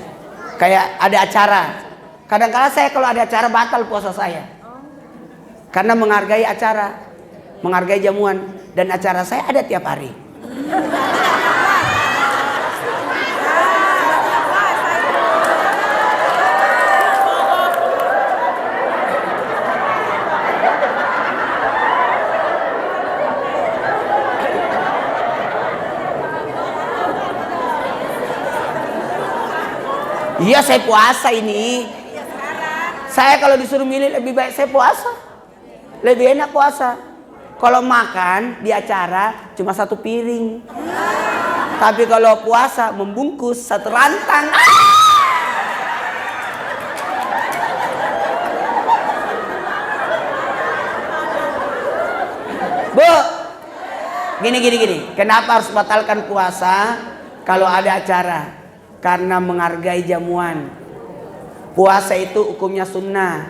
Kayak ada acara. Kadang-kala saya kalau ada acara batal puasa saya. Karena menghargai acara. Menghargai jamuan. Dan acara saya ada tiap hari. Iya, saya puasa ini. Saya kalau disuruh milih lebih baik saya puasa. Lebih enak puasa. Kalau makan di acara cuma 1 piring. Tapi kalau puasa membungkus 1 rantang. Bu, gini. Kenapa harus batalkan puasa kalau ada acara? Karena menghargai jamuan. Puasa itu hukumnya sunnah.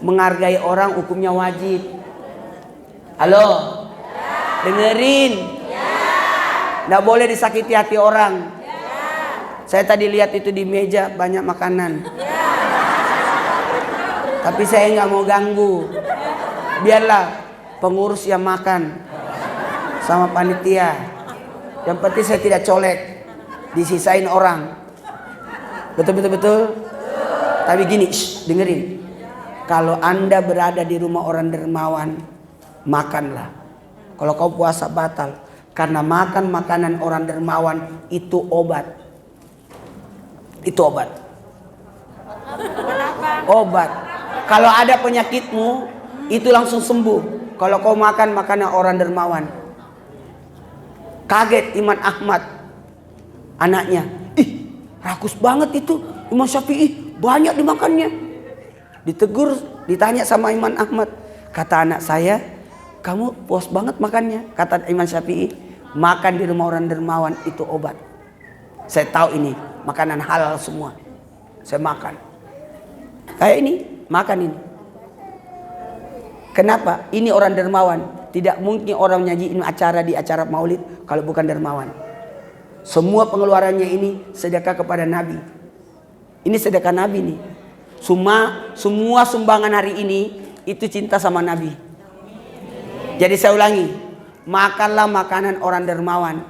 Menghargai orang hukumnya wajib. Halo? Dengerin. Nggak boleh disakiti hati orang. Saya tadi lihat itu di meja banyak makanan. Tapi saya nggak mau ganggu. Biarlah pengurus yang makan sama panitia. Yang penting saya tidak colek. Disisain orang. Betul. Tapi gini, dengerin. Kalau Anda berada di rumah orang dermawan, makanlah. Kalau kau puasa batal. Karena makan makanan orang dermawan itu obat. Itu obat. Obat. Kalau ada penyakitmu, itu langsung sembuh. Kalau kau makan makanan orang dermawan. Kaget Imam Ahmad. Anaknya, rakus banget itu Imam Syafi'i, banyak dimakannya. Ditegur, ditanya sama Imam Ahmad. Kata anak saya, kamu puas banget makannya. Kata Imam Syafi'i, makan di rumah orang dermawan itu obat. Saya tahu ini makanan halal semua. Saya makan. Kayak ini, makan ini. Kenapa? Ini orang dermawan. Tidak mungkin orang nyajiin acara di acara maulid kalau bukan dermawan. Semua pengeluarannya ini sedekah kepada Nabi. Ini sedekah Nabi nih. Semua sumbangan hari ini itu cinta sama Nabi. Jadi saya ulangi, makanlah makanan orang dermawan.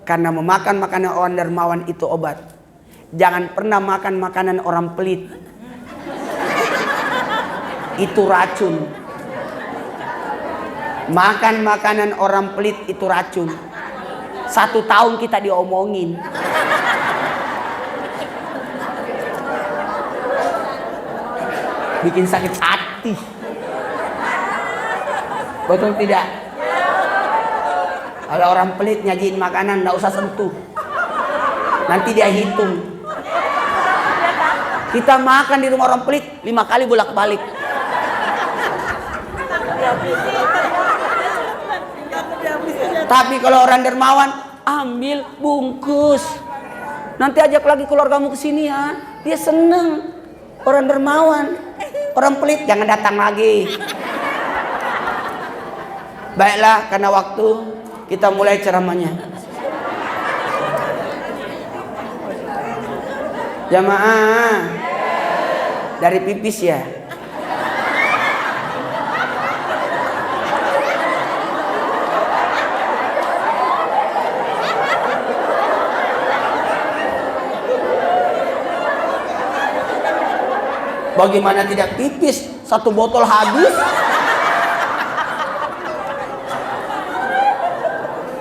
Karena memakan makanan orang dermawan itu obat. Jangan pernah makan makanan orang pelit. Itu racun. Makan makanan orang pelit itu racun. 1 tahun kita diomongin. Bikin sakit hati. Betul tidak? Kalau orang pelit nyajiin makanan nggak usah sentuh. Nanti dia hitung. Kita makan di rumah orang pelit 5 kali bolak-balik. Tapi kalau orang dermawan, ambil bungkus. Nanti ajak lagi keluargamu ke sini ya. Dia seneng. Orang dermawan. Orang pelit jangan datang lagi. Baiklah, karena waktu kita mulai ceramahnya. Jamaah dari pipis ya. Bagaimana tidak pipis? 1 botol habis.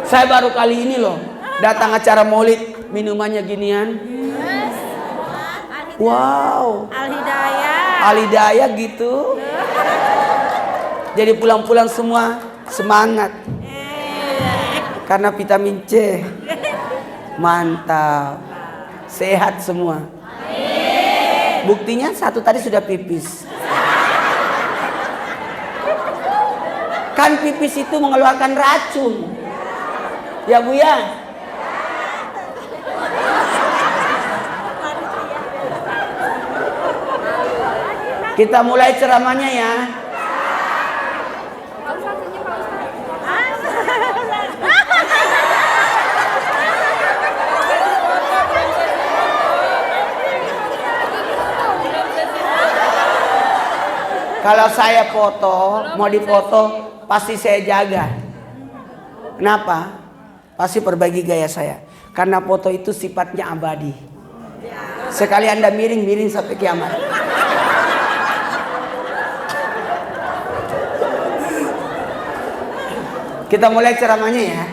Saya baru kali ini loh datang acara maulid, minumannya ginian. Wow. Al-Hidayah gitu. Jadi pulang-pulang semua semangat. Karena vitamin C. Mantap. Sehat semua. Buktinya satu tadi sudah pipis. Kan pipis itu mengeluarkan racun. Ya Bu ya? Kita mulai ceramahnya ya. Kalau saya foto, mau difoto, pasti saya jaga. Kenapa? Pasti perbaiki gaya saya. Karena foto itu sifatnya abadi. Sekali Anda miring sampai kiamat. Kita mulai ceramahnya ya.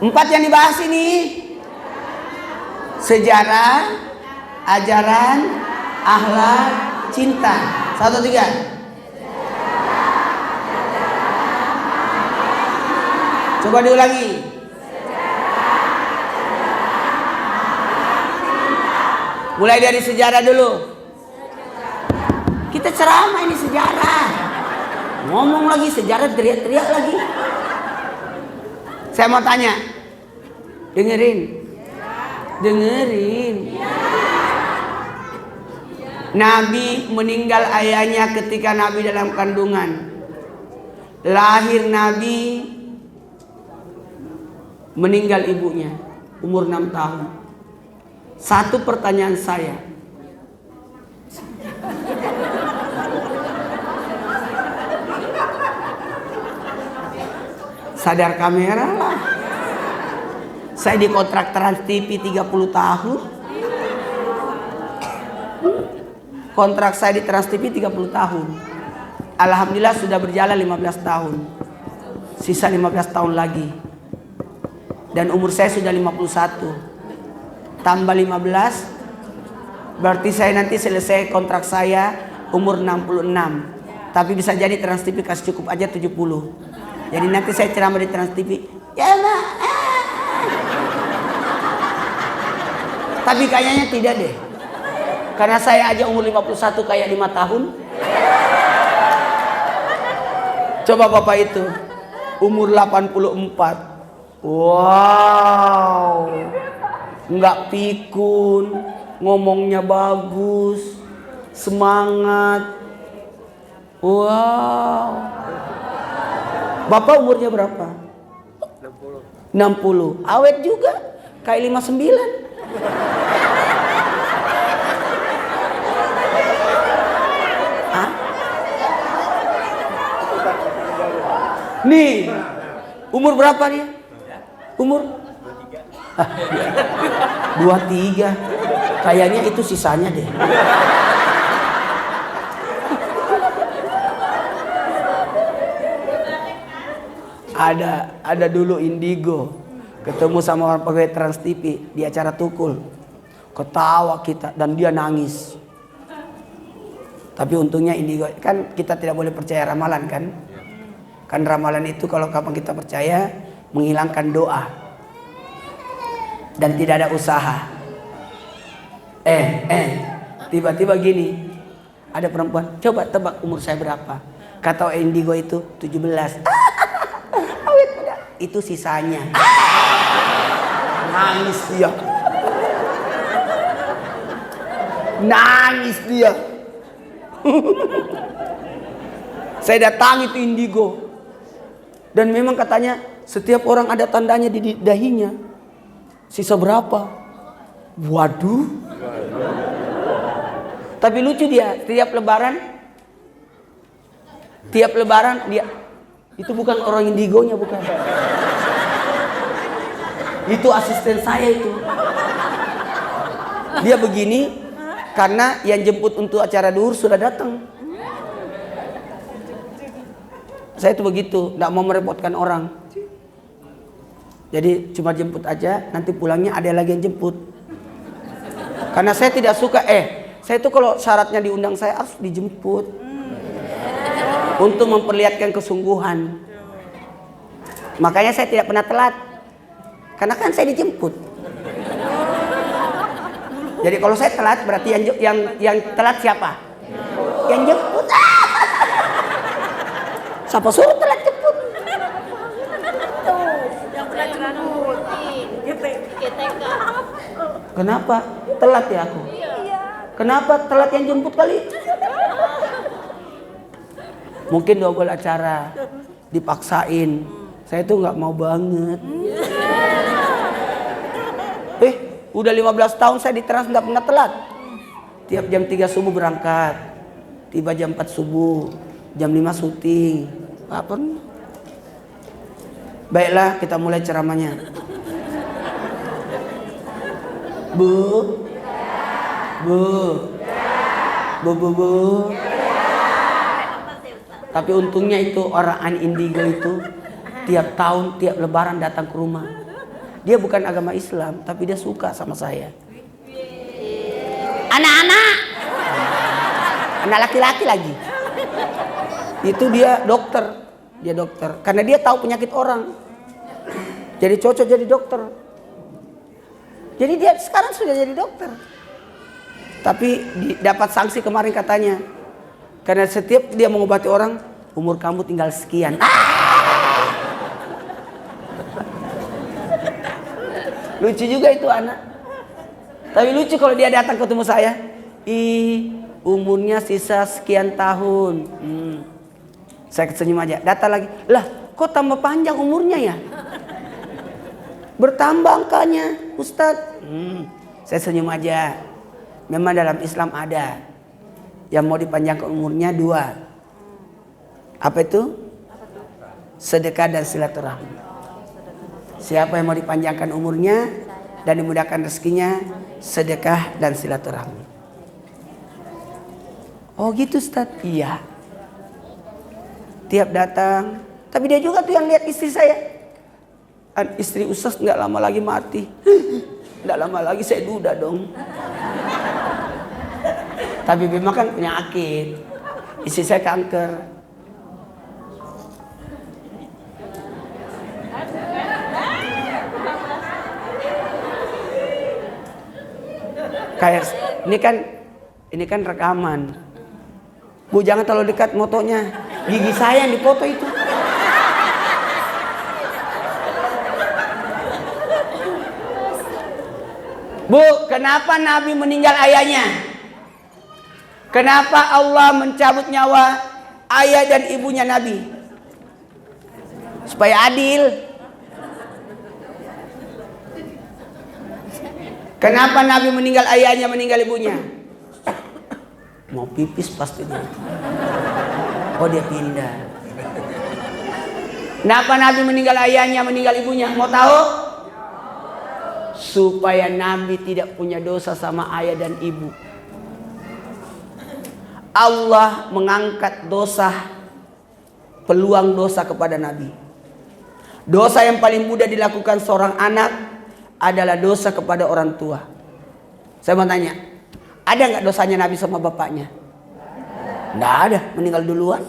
4 yang dibahas ini: sejarah, ajaran, akhlak, cinta. 1, 3. Coba diulangi. Mulai dari sejarah dulu. Kita ceramah ini sejarah. Ngomong lagi sejarah, teriak-teriak lagi. Saya mau tanya. Dengerin. Nabi meninggal ayahnya ketika Nabi dalam kandungan. Lahir Nabi, meninggal ibunya umur 6 tahun. Satu pertanyaan saya, sadar kamera lah. Saya dikontrak Trans TV 30 tahun. Kontrak saya di Trans TV 30 tahun. Alhamdulillah sudah berjalan 15 tahun. Sisa 15 tahun lagi. Dan umur saya sudah 51. Tambah 15, berarti saya nanti selesai kontrak saya umur 66. Tapi bisa jadi Trans TV kasih cukup aja 70. Jadi nanti saya ceramah di Trans TV. Ya Ma. Tapi kayaknya tidak deh. Karena saya aja umur 51 kayak 5 tahun. Coba Bapak itu umur 84. Wow. Enggak pikun, ngomongnya bagus, semangat. Wow. Bapak umurnya berapa? 60. Awet juga, kayak 59. Hah? Nih, umur berapa dia? Umur 23. Kayaknya itu sisanya deh. Ada dulu Indigo ketemu sama orang pegawai Trans TV di acara Tukul. Ketawa kita dan dia nangis. Tapi untungnya Indigo kan kita tidak boleh percaya ramalan kan? Kan ramalan itu kalau kapan kita percaya menghilangkan doa. Dan tidak ada usaha. Tiba-tiba gini, ada perempuan, coba tebak umur saya berapa? Kata Indigo itu 17. Awet muda. Itu sisanya. Nangis dia. Nangis dia. Saya datangi itu Indigo. Dan memang katanya setiap orang ada tandanya di dahinya. Sisa berapa? Waduh. Tapi lucu dia, tiap lebaran dia itu bukan orang Indigonya, bukan. Itu asisten saya itu. Dia begini karena yang jemput untuk acara duhur sudah datang. Saya itu begitu, tidak mau merepotkan orang. Jadi cuma jemput aja, nanti pulangnya ada lagi yang jemput. Karena saya tidak suka, saya itu kalau syaratnya diundang saya harus dijemput. Untuk memperlihatkan kesungguhan. Makanya saya tidak pernah telat. Karena kan saya dijemput. Jadi kalau saya telat berarti yang telat siapa? Yang jemput. Siapa suruh telat jemput? Yang pernah jemput. Kenapa telat ya aku? Kenapa telat yang jemput kali? Mungkin double acara, dipaksain. Saya tuh nggak mau banget. Udah 15 tahun saya di Trans nggak pernah telat. Tiap jam 3 subuh berangkat, tiba jam 4 subuh, jam 5 syuting. Nggak pernah. Baiklah, kita mulai ceramahnya. Bu. Tapi untungnya itu orang indigo itu tiap tahun, tiap lebaran datang ke rumah. Dia bukan agama Islam, tapi dia suka sama saya. Anak-anak, anak laki-laki lagi. Itu dia dokter, karena dia tahu penyakit orang. Jadi cocok jadi dokter. Jadi dia sekarang sudah jadi dokter. Tapi dapat sanksi kemarin katanya. Karena setiap dia mengobati orang, umur kamu tinggal sekian. Lucu juga itu anak. Tapi lucu kalau dia datang ketemu saya. Umurnya sisa sekian tahun. Saya senyum aja. Datang lagi. Lah, kok tambah panjang umurnya ya? Bertambah angkanya, Ustadz. Saya senyum aja. Memang dalam Islam ada yang mau dipanjangkan umurnya 2. Apa itu? Sedekah dan silaturahmi. Siapa yang mau dipanjangkan umurnya dan dimudahkan rezekinya, sedekah dan silaturahmi. Oh gitu Ustaz? Iya. Tiap datang. Tapi dia juga tuh yang lihat istri saya. Istri Ustaz nggak lama lagi mati. Nggak lama lagi saya duda dong. Tapi memang kan penyakit. Istri saya kanker. Kayak ini kan rekaman. Bu jangan terlalu dekat motonya. Gigi saya yang dipoto itu. Bu, kenapa Nabi meninggal ayahnya? Kenapa Allah mencabut nyawa ayah dan ibunya Nabi? Supaya adil. Kenapa Nabi meninggal ayahnya, meninggal ibunya? Mau pipis pasti dia. Oh dia pindah. Kenapa Nabi meninggal ayahnya, meninggal ibunya? Mau tahu? Supaya Nabi tidak punya dosa sama ayah dan ibu. Allah mengangkat dosa, peluang dosa kepada Nabi. Dosa yang paling mudah dilakukan seorang anak adalah dosa kepada orang tua. Saya mau tanya, ada nggak dosanya Nabi sama bapaknya? Nggak ada, meninggal duluan.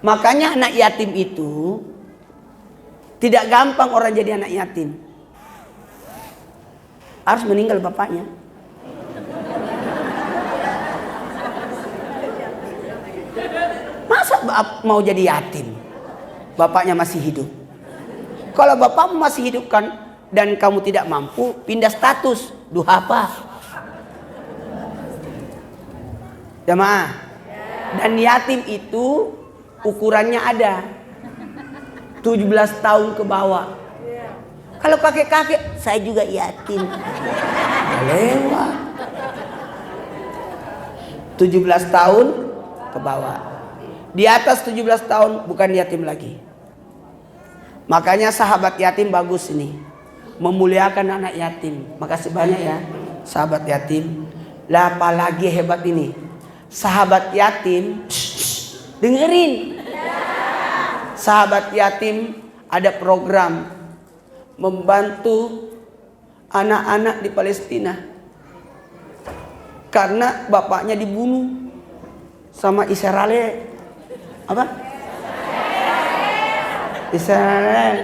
Makanya anak yatim itu tidak gampang orang jadi anak yatim. Harus meninggal bapaknya. Masa mau jadi yatim? Bapaknya masih hidup. Kalau bapakmu masih hidup kan dan kamu tidak mampu, pindah status, duhapa. Jamaah. Dan yatim itu ukurannya ada. 17 tahun ke bawah. Kalau kakek-kakek, saya juga yatim. Lewat. 17 tahun ke bawah. Di atas 17 tahun bukan yatim lagi. Makanya sahabat yatim bagus ini. Memuliakan anak yatim. Makasih banyak ya sahabat yatim. Lah apalagi hebat ini. Sahabat yatim dengerin. Sahabat yatim ada program membantu anak-anak di Palestina karena bapaknya dibunuh sama Israel. Apa? Israel.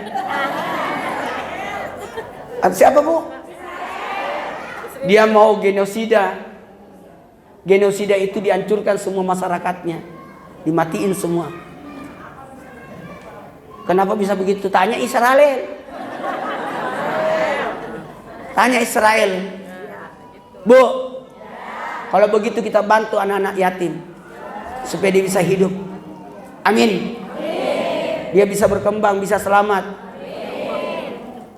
Siapa, Bu? Dia mau genosida. Genosida itu dihancurkan semua masyarakatnya, dimatiin semua. Kenapa bisa begitu? Tanya Israel. Tanya Israel. Bu, kalau begitu kita bantu anak-anak yatim supaya dia bisa hidup. Amin. Dia bisa berkembang, bisa selamat.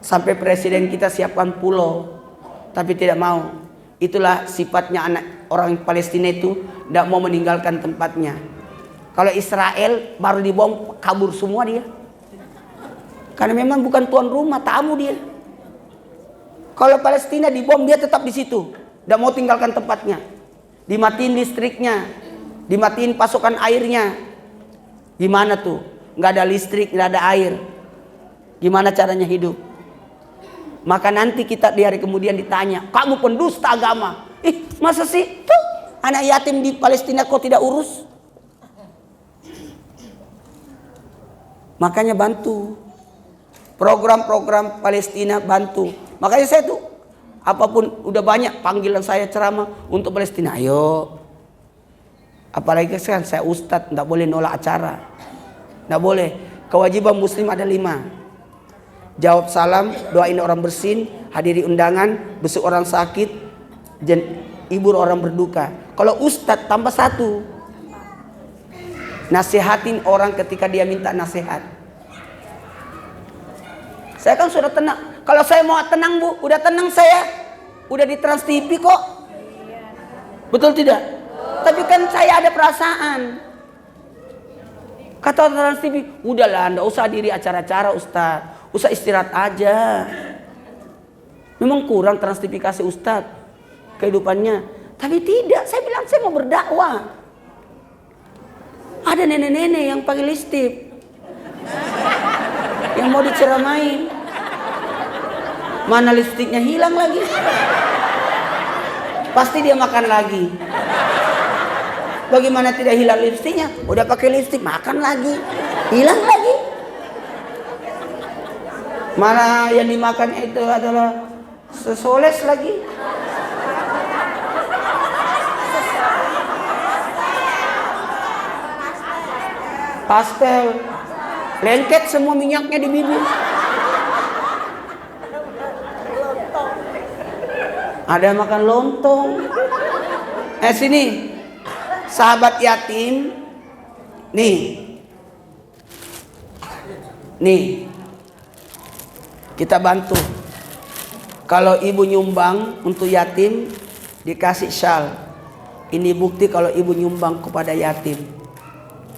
Sampai presiden kita siapkan pulau, tapi tidak mau. Itulah sifatnya anak orang Palestina itu, tidak mau meninggalkan tempatnya. Kalau Israel baru dibom, kabur semua dia. Karena memang bukan tuan rumah, tamu dia. Kalau Palestina dibom, dia tetap di situ, tidak mau tinggalkan tempatnya. Dimatiin listriknya, dimatiin pasokan airnya. Gimana tuh? Nggak ada listrik, nggak ada air. Gimana caranya hidup? Maka nanti kita di hari kemudian ditanya, kamu pendusta agama. Masa sih tuh anak yatim di Palestina kok tidak urus? Makanya bantu. Program-program Palestina bantu. Makanya saya tuh apapun udah banyak panggilan saya ceramah untuk Palestina. Ayo. Apalagi kan saya ustadz, nggak boleh nolak acara. Nggak boleh. Kewajiban muslim ada 5. Jawab salam, doain orang bersin, hadiri undangan, besuk orang sakit, hibur orang berduka. Kalau ustadz tambah 1. Nasihatin orang ketika dia minta nasihat. Saya kan sudah tenang. Kalau saya mau tenang, Bu, udah tenang saya. Udah di Trans TV kok. Betul tidak? Tapi kan saya ada perasaan. Kata Trans TV, udahlah, enggak usah diri acara-acara, Ustaz. Usah istirahat aja. Memang kurang Trans TV kasih Ustaz kehidupannya. Tapi tidak, saya bilang saya mau berdakwah. Ada nenek-nenek yang pakai listip, yang mau diceramain. Mana listiknya hilang lagi. Pasti dia makan lagi. Bagaimana tidak hilang lipstiknya? Udah pakai lipstik, makan lagi, hilang lagi. Mana yang dimakan itu adalah sesoles lagi. Pastel, lengket semua minyaknya di bibir. Ada makan lontong. Sini, sahabat yatim. Nih, kita bantu. Kalau ibu nyumbang untuk yatim, dikasih syal. Ini bukti kalau ibu nyumbang kepada yatim.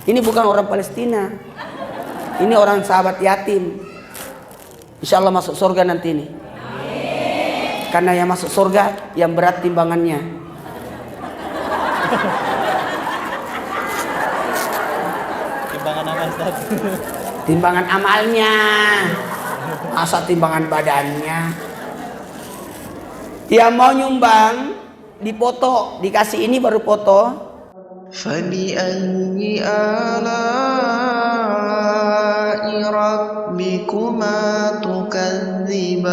Ini bukan orang Palestina. Ini orang sahabat yatim. Insya Allah masuk surga nanti ini. Karena yang masuk surga yang berat timbangannya. Timbangan apa, Ustaz? Timbangan amalnya. Masa timbangan badannya. Yang mau nyumbang dipoto, dikasih ini baru foto. فَبِأَيِّ آلَاءِ رَبِّكُمَا تُكَذِّبَانِ